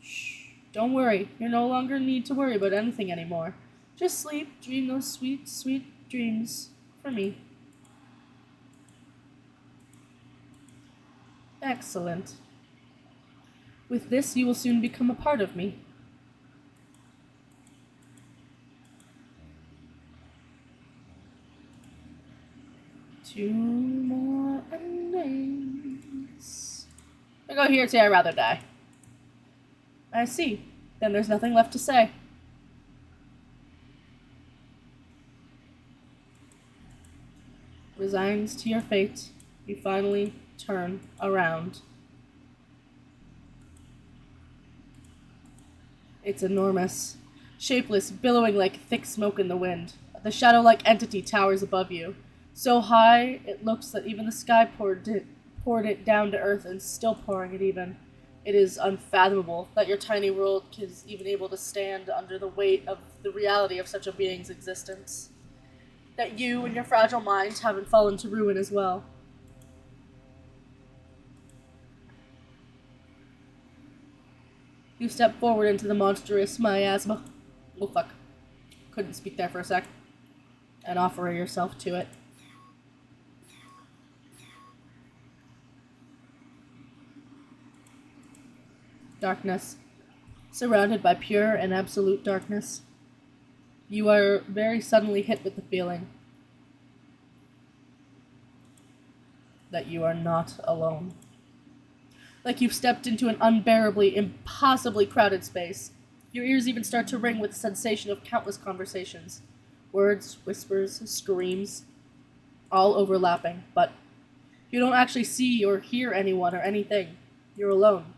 Shh. Don't worry. You no longer need to worry about anything anymore. Just sleep, dream those sweet, sweet dreams for me. Excellent. With this, you will soon become a part of me. Two more endings. I go here and say I'd rather die. I see. Then there's nothing left to say. Resigns to your fate, you finally turn around. It's enormous, shapeless, billowing like thick smoke in the wind. The shadow-like entity towers above you. So high, it looks that even the sky poured it down to earth and still pouring it even. It is unfathomable that your tiny world is even able to stand under the weight of the reality of such a being's existence. That you and your fragile mind haven't fallen to ruin as well. You step forward into the monstrous miasma. Oh fuck. Couldn't speak there for a sec. And offer yourself to it. Darkness. Surrounded by pure and absolute darkness. You are very suddenly hit with the feeling that you are not alone. Like you've stepped into an unbearably, impossibly crowded space. Your ears even start to ring with the sensation of countless conversations. Words, whispers, screams, all overlapping, but You don't actually see or hear anyone or anything. You're alone.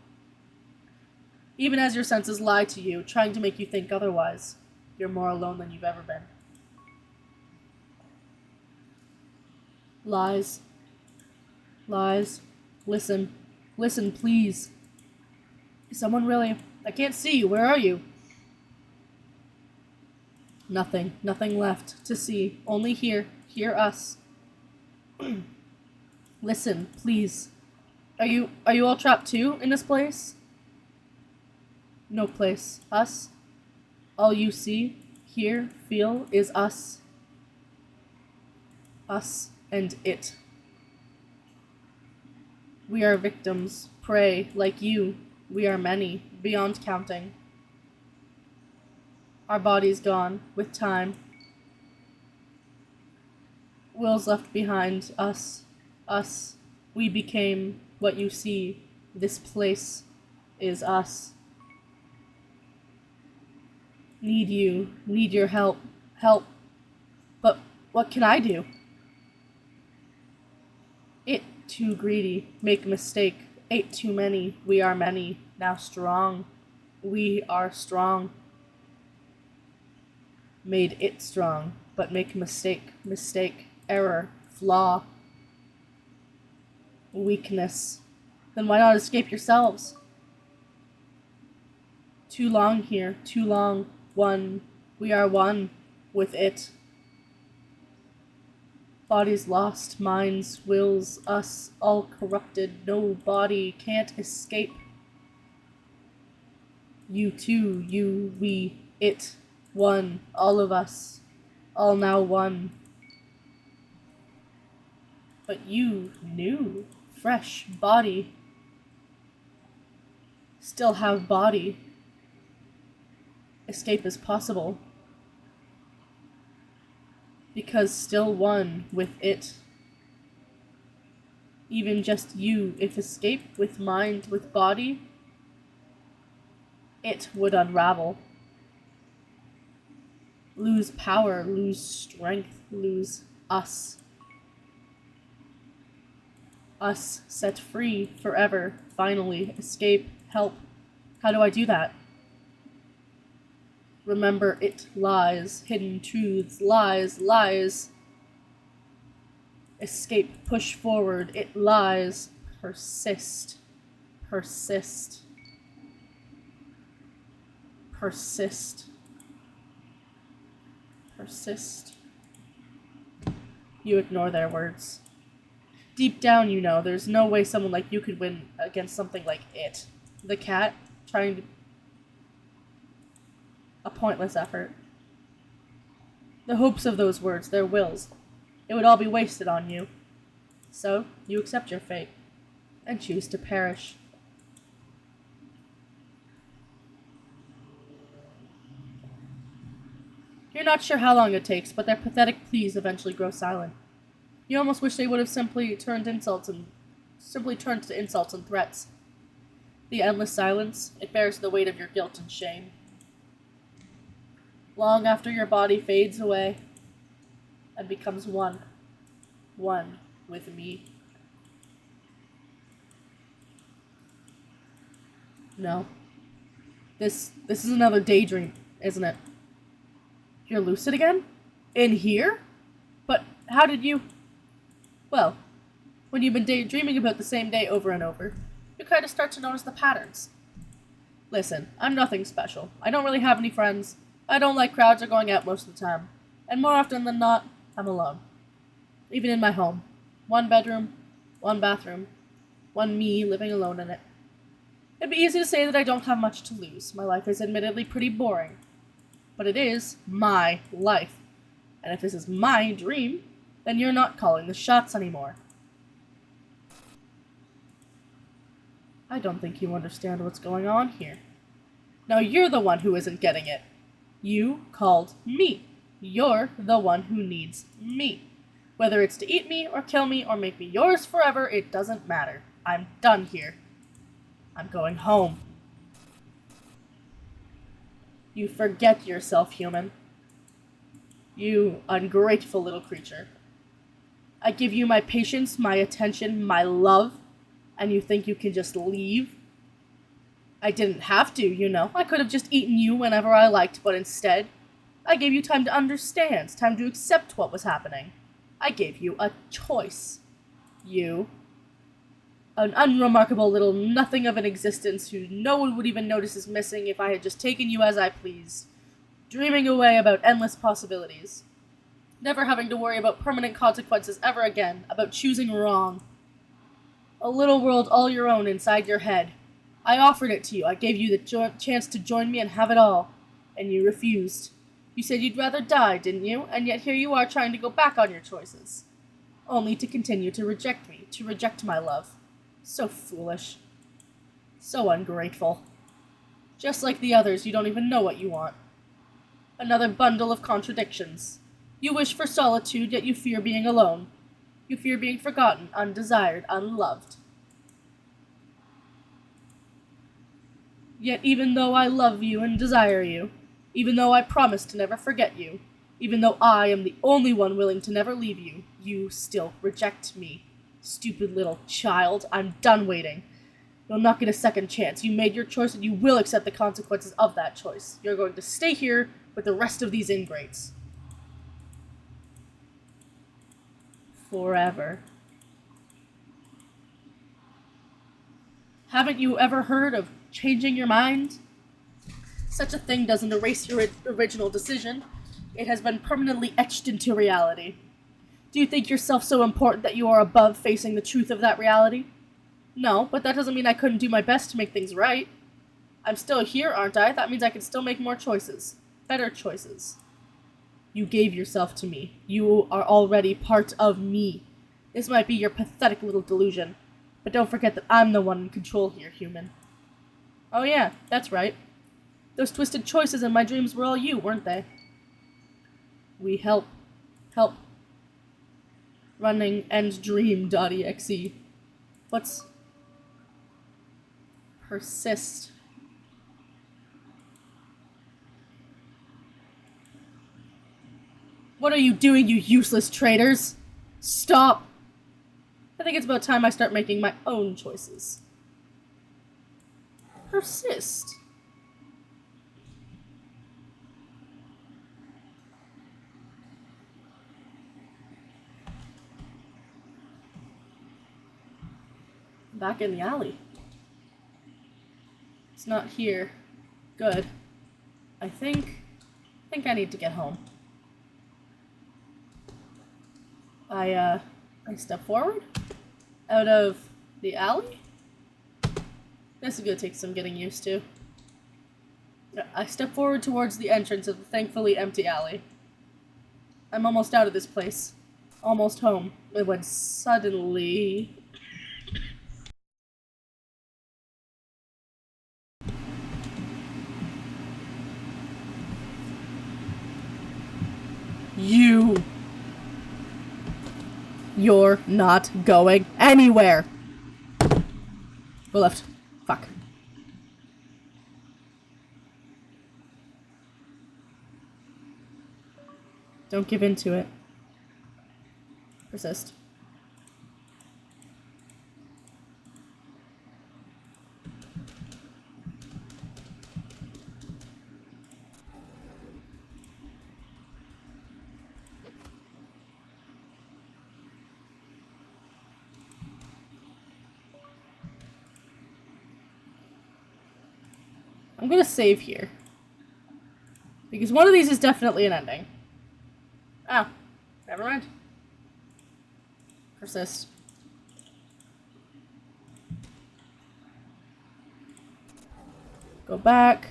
Even as your senses lie to you, trying to make you think otherwise, you're more alone than you've ever been. Lies. Lies. Listen. Listen, please. Is someone really... I can't see you. Where are you? Nothing. Nothing left to see. Only hear. Hear us. Listen, please. Are you all trapped too in this place? No place. Us? All you see, hear, feel is us. Us and it. We are victims, prey, like you. We are many, beyond counting. Our bodies gone, with time. Wills left behind, us. Us. We became what you see. This place is us. Need you. Need your help. Help. But what can I do? It too greedy. Make mistake. Ate too many. We are many. Now strong. We are strong. Made it strong. But make mistake. Mistake. Error. Flaw. Weakness. Then why not escape yourselves? Too long here. Too long. One. We are one with it. Bodies lost, minds, wills, us, all corrupted, no body, can't escape. You too, you, we, it, one, all of us, all now one. But you, new, fresh body, still have body. Escape is possible. Because still one with it. Even just you, if escape with mind, with body, it would unravel. Lose power, lose strength, lose us. Us set free forever, finally, escape, help. How do I do that? Remember it lies, hidden truths, lies, lies. Escape, push forward, it lies. Persist, persist. Persist. Persist. You ignore their words. Deep down, you know, there's no way someone like you could win against something like it. The cat, trying to... A pointless effort. The hopes of those words, their wills, it would all be wasted on you. So, you accept your fate, and choose to perish. You're not sure how long it takes, but their pathetic pleas eventually grow silent. You almost wish they would have simply turned to insults and threats. The endless silence, it bears the weight of your guilt and shame. Long after your body fades away and becomes one with me. No. This is another daydream, isn't it? You're lucid again? In here? But how did you... Well, when you've been daydreaming about the same day over and over, you kind of start to notice the patterns. Listen, I'm nothing special. I don't really have any friends. I don't like crowds or going out most of the time. And more often than not, I'm alone. Even in my home. One bedroom, one bathroom, one me living alone in it. It'd be easy to say that I don't have much to lose. My life is admittedly pretty boring. But it is my life. And if this is my dream, then you're not calling the shots anymore. I don't think you understand what's going on here. Now you're the one who isn't getting it. You called me. You're the one who needs me. Whether it's to eat me or kill me or make me yours forever, it doesn't matter. I'm done here. I'm going home. You forget yourself, human. You ungrateful little creature. I give you my patience, my attention, my love, and you think you can just leave? I didn't have to, you know. I could have just eaten you whenever I liked, but instead, I gave you time to understand, time to accept what was happening. I gave you a choice. You, an unremarkable little nothing of an existence who no one would even notice is missing if I had just taken you as I pleased, dreaming away about endless possibilities, never having to worry about permanent consequences ever again, about choosing wrong. A little world all your own inside your head. I offered it to you. I gave you the chance to join me and have it all, and you refused. You said you'd rather die, didn't you? And yet here you are trying to go back on your choices, only to continue to reject me, to reject my love. So foolish. So ungrateful. Just like the others, you don't even know what you want. Another bundle of contradictions. You wish for solitude, yet you fear being alone. You fear being forgotten, undesired, unloved. Yet even though I love you and desire you, even though I promise to never forget you, even though I am the only one willing to never leave you, you still reject me. Stupid little child, I'm done waiting. You'll not get a second chance. You made your choice and you will accept the consequences of that choice. You're going to stay here with the rest of these ingrates. Forever. Haven't you ever heard of changing your mind? Such a thing doesn't erase your original decision. It has been permanently etched into reality. Do you think yourself so important that you are above facing the truth of that reality? No, but that doesn't mean I couldn't do my best to make things right. I'm still here, aren't I? That means I can still make more choices. Better choices. You gave yourself to me. You are already part of me. This might be your pathetic little delusion, but don't forget that I'm the one in control here, human. Oh yeah, that's right. Those twisted choices in my dreams were all you, weren't they? We help. Running end dream.exe. What's persist? What are you doing, you useless traitors? Stop! I think it's about time I start making my own choices. Persist. Back in the alley. It's not here. Good. I think I need to get home. I step forward out of the alley. This is gonna take some getting used to. I step forward towards the entrance of the thankfully empty alley. I'm almost out of this place. Almost home. When suddenly... You're not going anywhere! Go left. Fuck. Don't give in to it. Persist. I'm gonna save here. Because one of these is definitely an ending. Ah, never mind. Persist. Go back.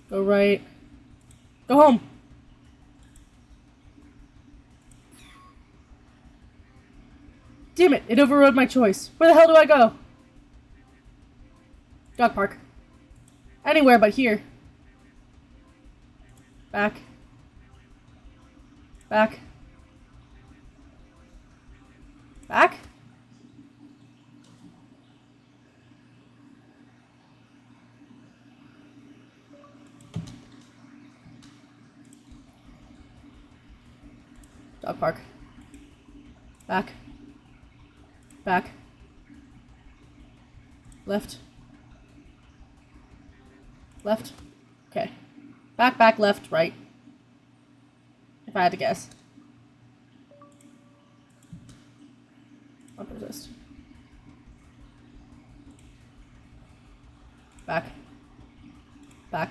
Go right. Go home. Damn it, it overrode my choice. Where the hell do I go? Dog park. Anywhere but here. Back. Back. Back? Dog park. Back. Back. Left. Left. Okay. Back, back, left, right. If I had to guess. I'll persist. Back. Back.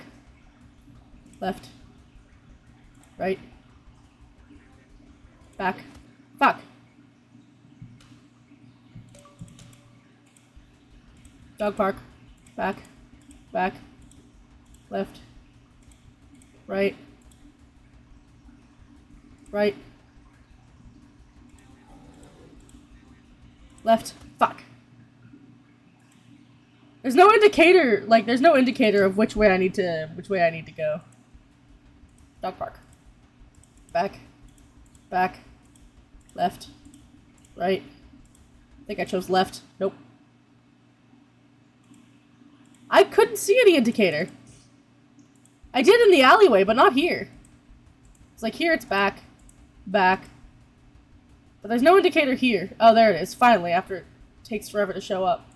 Left. Right. Back. Fuck. Dog park. Back. Back. Left. Right. Right. Left. Fuck. There's no indicator, like, there's no indicator of which way I need to go. Dog park. Back. Back. Left. Right. I think I chose left. Nope. I couldn't see any indicator. I did in the alleyway, but not here. It's like here it's back. Back. But there's no indicator here. Oh, there it is. Finally, after it takes forever to show up.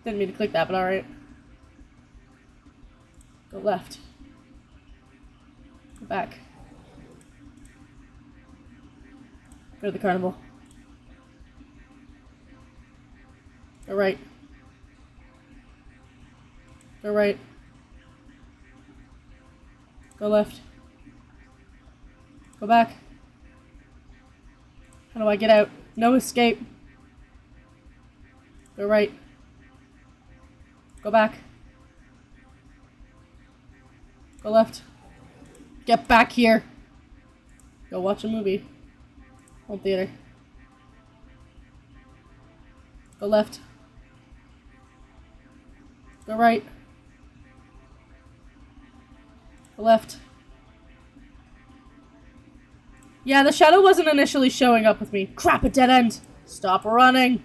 Didn't mean to click that, but alright. Go left. Go back. Go to the carnival. Go right. Go right. Go left. Go back. How do I get out? No escape. Go right. Go back. Go left. Get back here. Go watch a movie. Home theater. Go left. Go right. Go left. Yeah, the shadow wasn't initially showing up with me. Crap, a dead end. Stop running.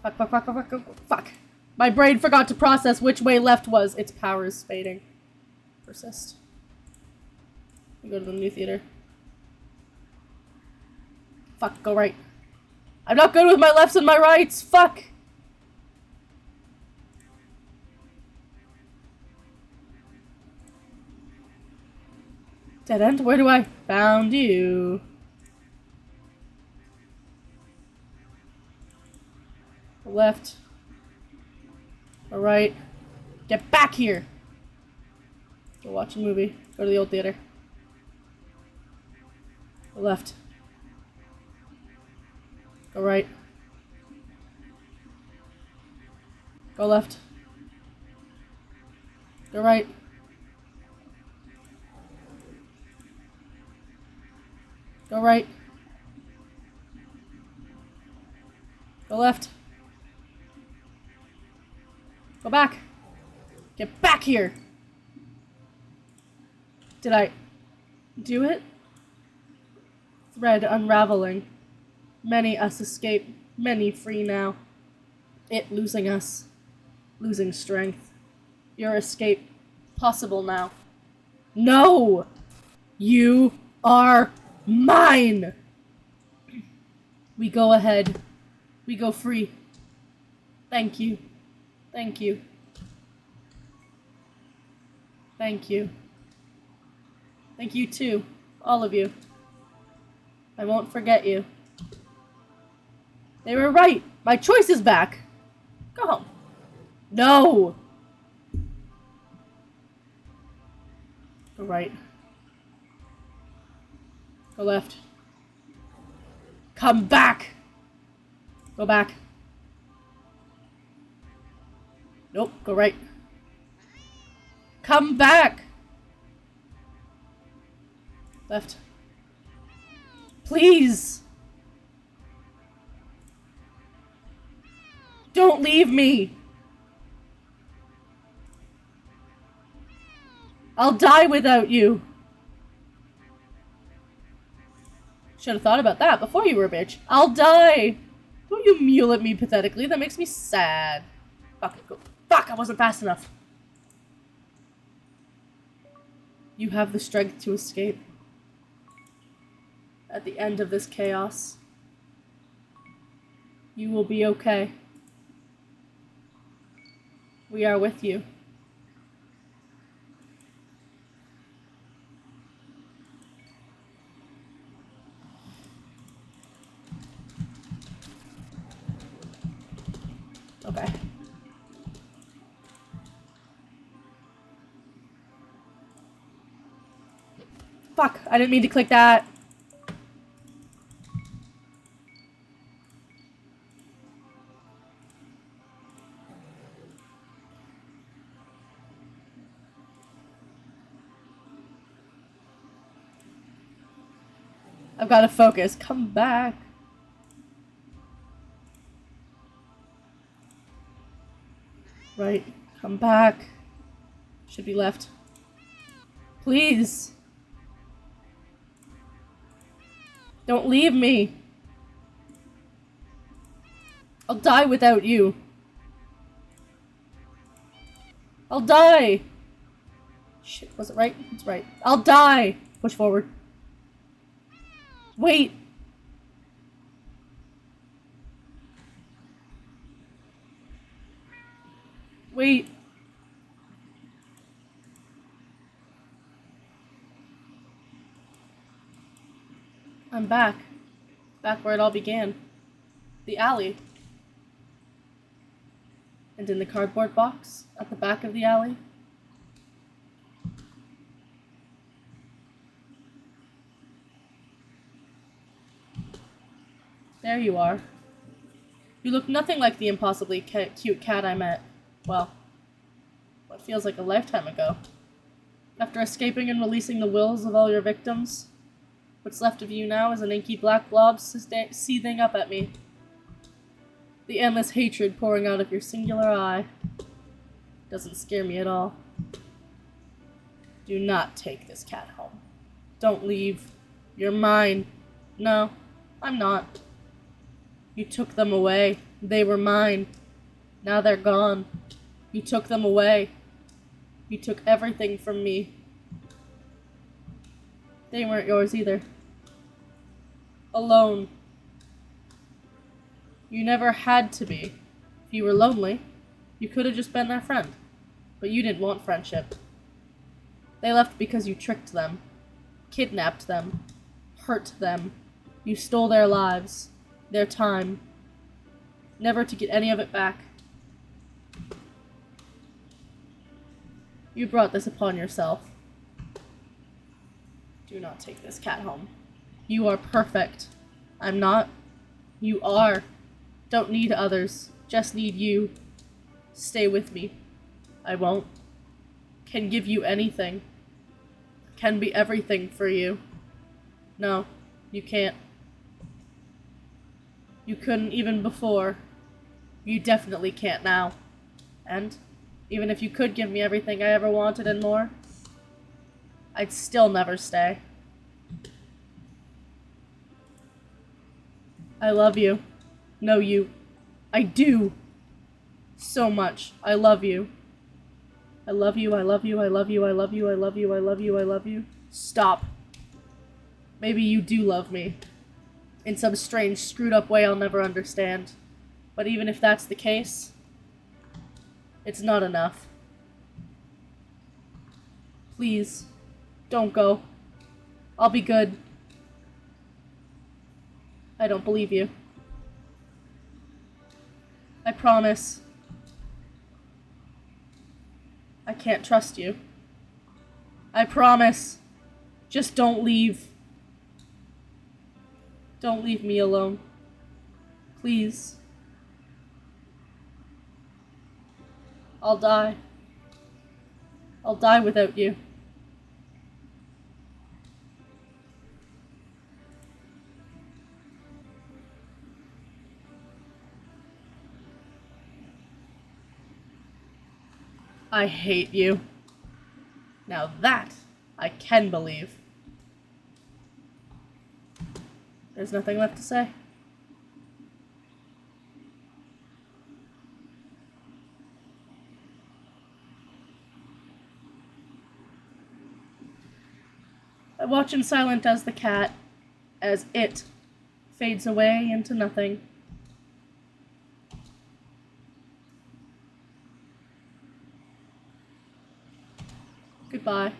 Fuck, fuck, fuck, fuck, fuck, fuck. My brain forgot to process which way left was. Its power is fading. Persist. We go to the new theater. Fuck, go right. I'm not good with my lefts and my rights. Fuck. Dead end? Where do I? Found you. Left. All right. Get back here. Go watch a movie. Go to the old theater. Go left. Go right. Go left. Go right. Go right. Go left. Go back. Get back here. Did I do it? Thread unraveling. Many us escape. Many free now. It losing us. Losing strength. Your escape possible now. No! You are mine! We go ahead. We go free. Thank you. Thank you. Thank you. Thank you too. All of you. I won't forget you. They were right. My choice is back. Go home. No! Go right. Go left. Come back! Go back. Nope, go right. Come back! Left. Please! Don't leave me! I'll die without you. Should have thought about that before you were a bitch. I'll die! Don't you mule at me pathetically. That makes me sad. Fuck, go. Fuck, I wasn't fast enough. You have the strength to escape. At the end of this chaos, you will be okay. We are with you. Okay. Fuck, I didn't mean to click that. I've got to focus. Come back. Right. Come back. Should be left. Please. Don't leave me. I'll die without you. I'll die. Shit, was it right? It's right. I'll die. Push forward. Wait. Wait. I'm back. Back where it all began. The alley. And in the cardboard box at the back of the alley. There you are. You look nothing like the impossibly cute cat I met. Well, what feels like a lifetime ago. After escaping and releasing the wills of all your victims, what's left of you now is an inky black blob seething up at me. The endless hatred pouring out of your singular eye doesn't scare me at all. Do not take this cat home. Don't leave. You're mine. No, I'm not. You took them away. They were mine. Now they're gone. You took them away. You took everything from me. They weren't yours either. Alone. You never had to be. If you were lonely, you could have just been their friend. But you didn't want friendship. They left because you tricked them, kidnapped them, hurt them. You stole their lives, their time, never to get any of it back. You brought this upon yourself. Do not take this cat home. You are perfect. I'm not. You are. Don't need others. Just need you. Stay with me. I won't. Can give you anything. Can be everything for you. No, you can't. You couldn't even before. You definitely can't now. And even if you could give me everything I ever wanted and more, I'd still never stay. I love you. No, you. I do. So much. I love you. I love you, I love you, I love you, I love you, I love you, I love you, I love you. Stop. Maybe you do love me. In some strange, screwed up way I'll never understand. But even if that's the case, it's not enough. Please, don't go. I'll be good. I don't believe you. I promise. I can't trust you. I promise. Just don't leave. Don't leave me alone. Please. I'll die. I'll die without you. I hate you. Now that I can believe. There's nothing left to say. I watch in silence as the cat, as it fades away into nothing. Goodbye.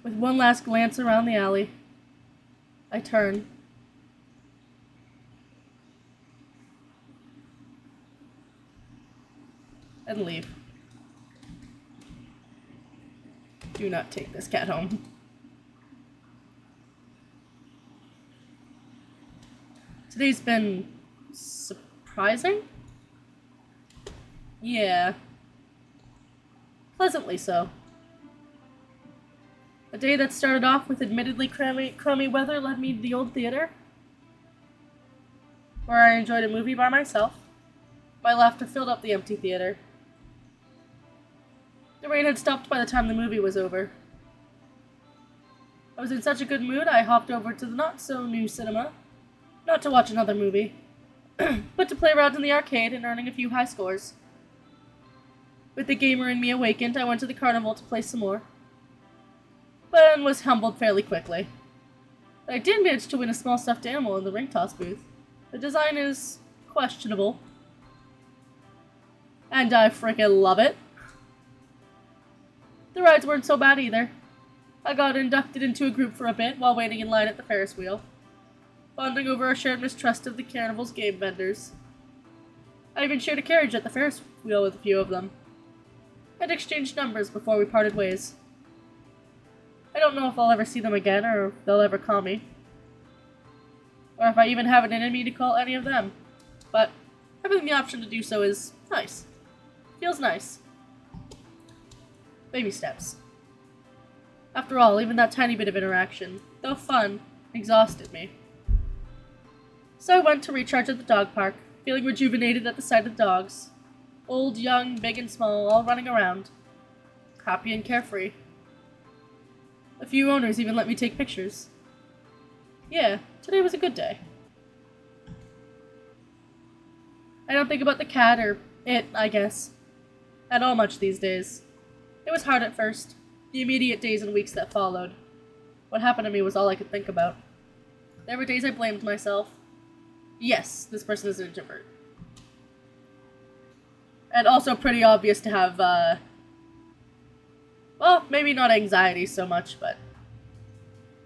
With one last glance around the alley, I turn. And leave. Do not take this cat home. Today's been surprising? Yeah. Pleasantly so. A day that started off with admittedly crummy weather led me to the old theater, where I enjoyed a movie by myself. My laughter filled up the empty theater. The rain had stopped by the time the movie was over. I was in such a good mood, I hopped over to the not-so-new cinema, not to watch another movie, but to play around in the arcade and earning a few high scores. With the gamer in me awakened, I went to the carnival to play some more, but was humbled fairly quickly. I did manage to win a small stuffed animal in the ring toss booth. The design is questionable, and I frickin' love it. The rides weren't so bad either. I got inducted into a group for a bit while waiting in line at the Ferris wheel, bonding over our shared mistrust of the carnival's game vendors. I even shared a carriage at the Ferris wheel with a few of them, and exchanged numbers before we parted ways. I don't know if I'll ever see them again, or if they'll ever call me, or if I even have it in me to call any of them, but having the option to do so is nice. Feels nice. Baby steps. After all, even that tiny bit of interaction, though fun, exhausted me. So I went to recharge at the dog park, feeling rejuvenated at the sight of dogs. Old, young, big and small, all running around. Happy and carefree. A few owners even let me take pictures. Yeah, today was a good day. I don't think about the cat, or it, I guess, at all much these days. It was hard at first, the immediate days and weeks that followed. What happened to me was all I could think about. There were days I blamed myself. Yes, this person is an introvert. And also pretty obvious to have, well, maybe not anxiety so much, but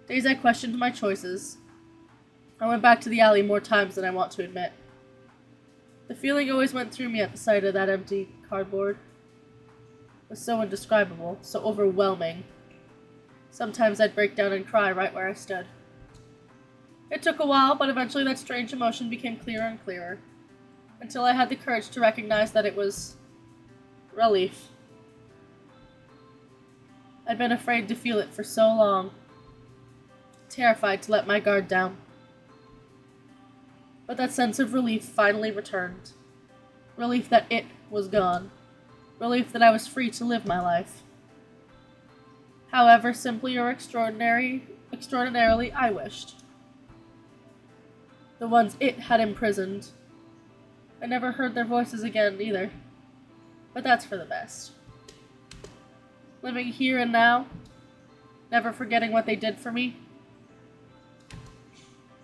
days I questioned my choices. I went back to the alley more times than I want to admit. The feeling always went through me at the sight of that empty cardboard. It was so indescribable, so overwhelming. Sometimes I'd break down and cry right where I stood. It took a while, but eventually that strange emotion became clearer and clearer, until I had the courage to recognize that it was relief. I'd been afraid to feel it for so long, terrified to let my guard down. But that sense of relief finally returned. Relief that it was gone. Relief that I was free to live my life. However simply or extraordinarily I wished. The ones it had imprisoned. I never heard their voices again either. But that's for the best. Living here and now, never forgetting what they did for me,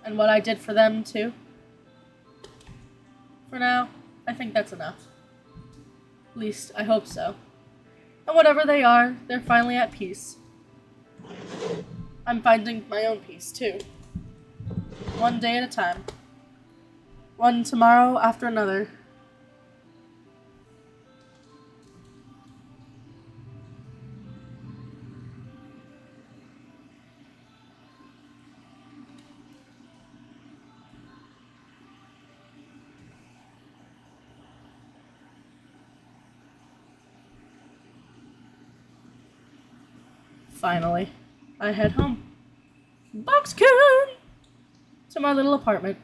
and what I did for them too. For now, I think that's enough. At least, I hope so. And whatever they are, they're finally at peace. I'm finding my own peace too. One day at a time. One tomorrow after another. Finally, I head home. Boxcan! To my little apartment.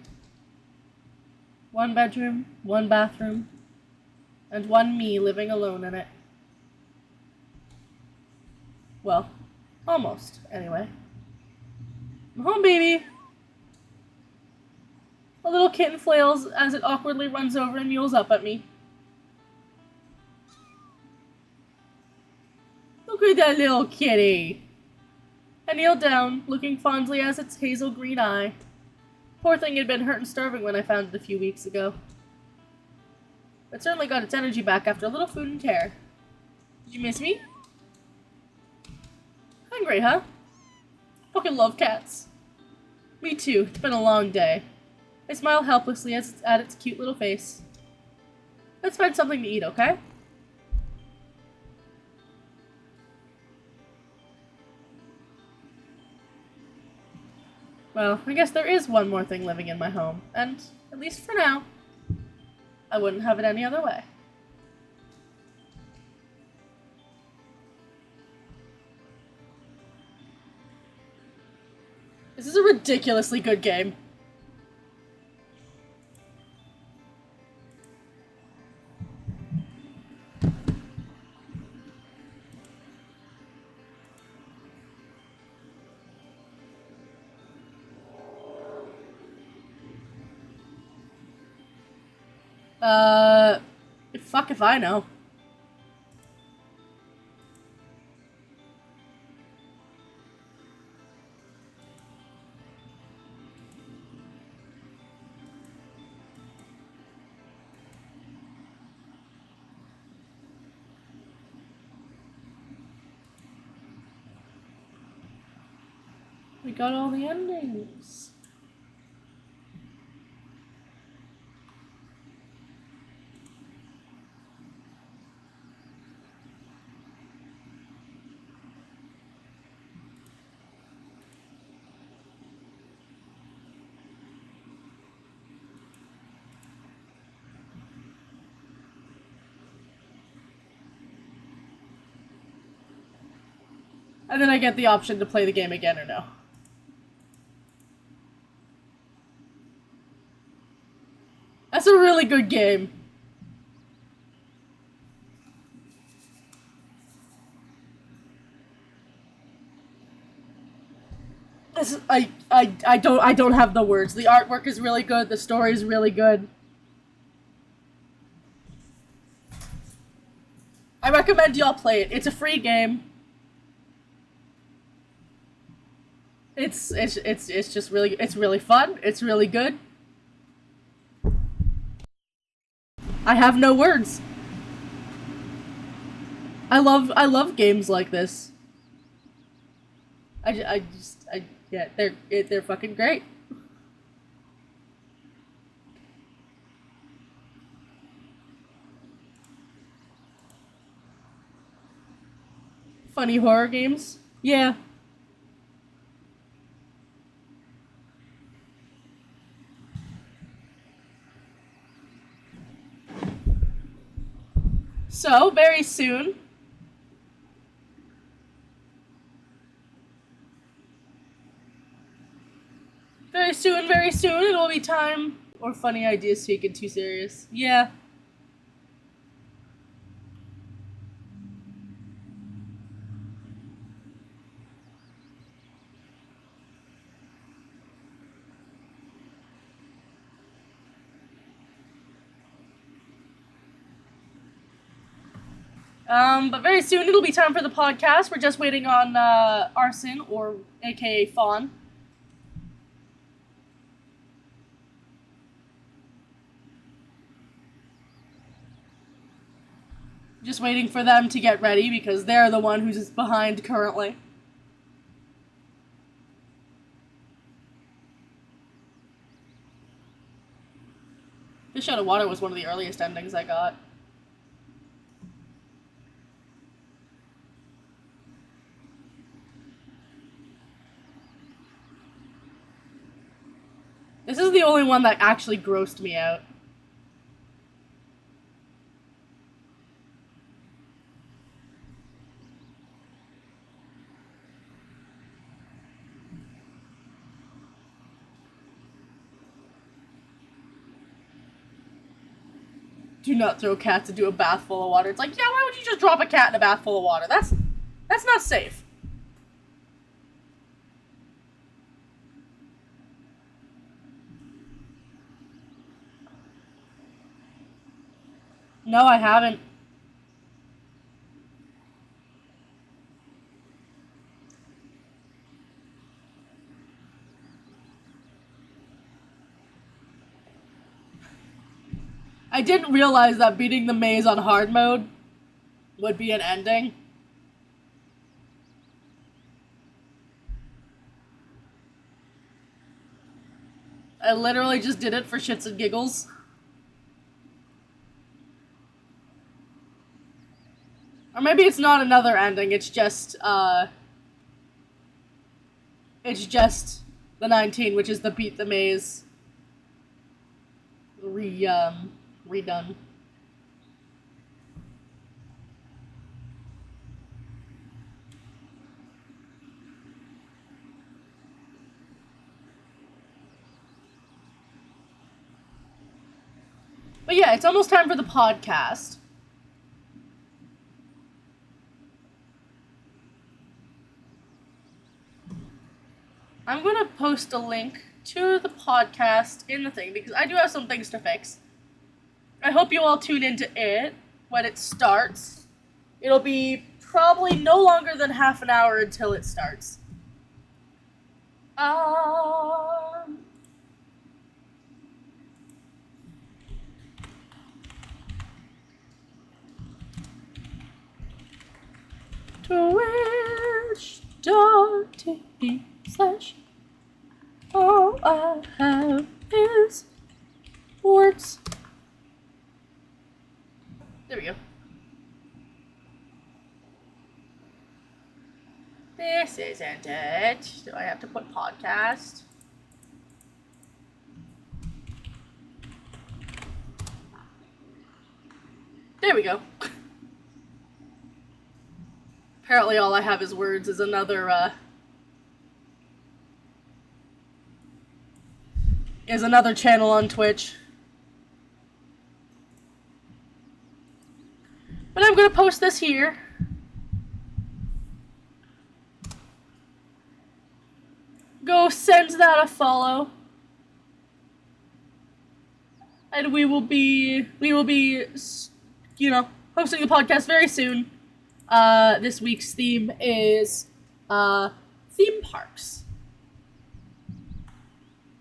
1 bedroom, 1 bathroom, and 1 me living alone in it. Well, almost, anyway. I'm home, baby! A little kitten flails as it awkwardly runs over and mews up at me. Look at that little kitty! I kneel down, looking fondly at its hazel green eye. Poor thing had been hurt and starving when I found it a few weeks ago. It certainly got its energy back after a little food and care. Did you miss me? Hungry, huh? Fucking love cats. Me too. It's been a long day. I smile helplessly at its cute little face. Let's find something to eat, okay? Well, I guess there is one more thing living in my home, and, at least for now, I wouldn't have it any other way. This is a ridiculously good game. Fuck if I know. We got all the endings. And then I get the option to play the game again or no. That's a really good game. This, I don't have the words. The artwork is really good, the story is really good. I recommend y'all play it. It's a free game. It's just really, it's really fun. It's really good. I have no words. I love games like this. Yeah, they're fucking great. Funny horror games? Yeah. So, very soon, it will be time, or funny ideas taken too serious. Yeah. But very soon it'll be time for the podcast. We're just waiting on, Arson, or aka Fawn. Just waiting for them to get ready because they're the one who's behind currently. Fish Out of Water was one of the earliest endings I got. This is the only one that actually grossed me out. Do not throw cats into a bath full of water. It's like, yeah, why would you just drop a cat in a bath full of water? That's not safe. No, I haven't. I didn't realize that beating the maze on hard mode would be an ending. I literally just did it for shits and giggles. Or maybe it's not another ending, it's just the 19, which is the beat the maze redone. But yeah, it's almost time for the podcast. I'm gonna post a link to the podcast in the thing because I do have some things to fix. I hope you all tune into it when it starts. It'll be probably no longer than half an hour until it starts. Twitch.tv/ all I have is words. There we go. This isn't it. Do I have to put podcast? There we go. Apparently all I have is words is another channel on Twitch. But I'm gonna post this here. Go send that a follow. And we will be, you know, hosting the podcast very soon. This week's theme is theme parks.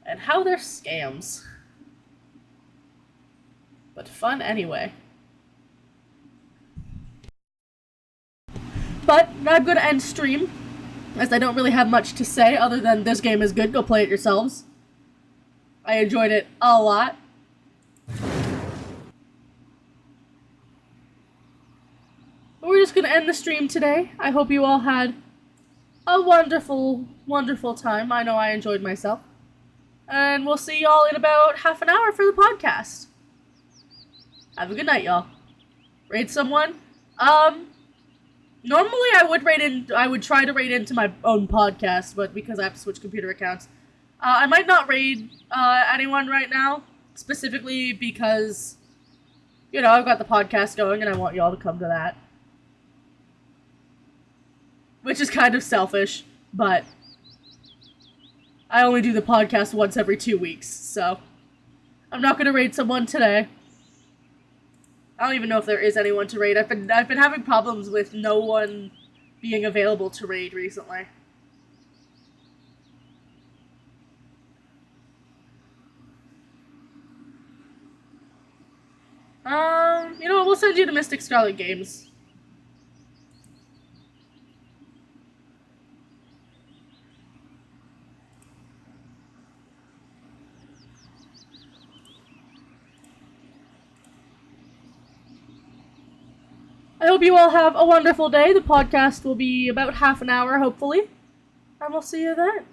And how they're scams. But fun anyway. But I'm going to end stream, as I don't really have much to say other than this game is good, go play it yourselves. I enjoyed it a lot. We're just going to end the stream today. I hope you all had a wonderful, wonderful time. I know I enjoyed myself. And we'll see y'all in about half an hour for the podcast. Have a good night, y'all. Raid someone? Normally I would try to raid into my own podcast, but because I have to switch computer accounts, I might not raid anyone right now, specifically because, you know, I've got the podcast going and I want y'all to come to that. Which is kind of selfish, but I only do the podcast once every 2 weeks, so I'm not gonna raid someone today. I don't even know if there is anyone to raid. I've been having problems with no one being available to raid recently. You know what, we'll send you to Mystic Scarlet Games. I hope you all have a wonderful day. The podcast will be about half an hour, hopefully. And we'll see you then.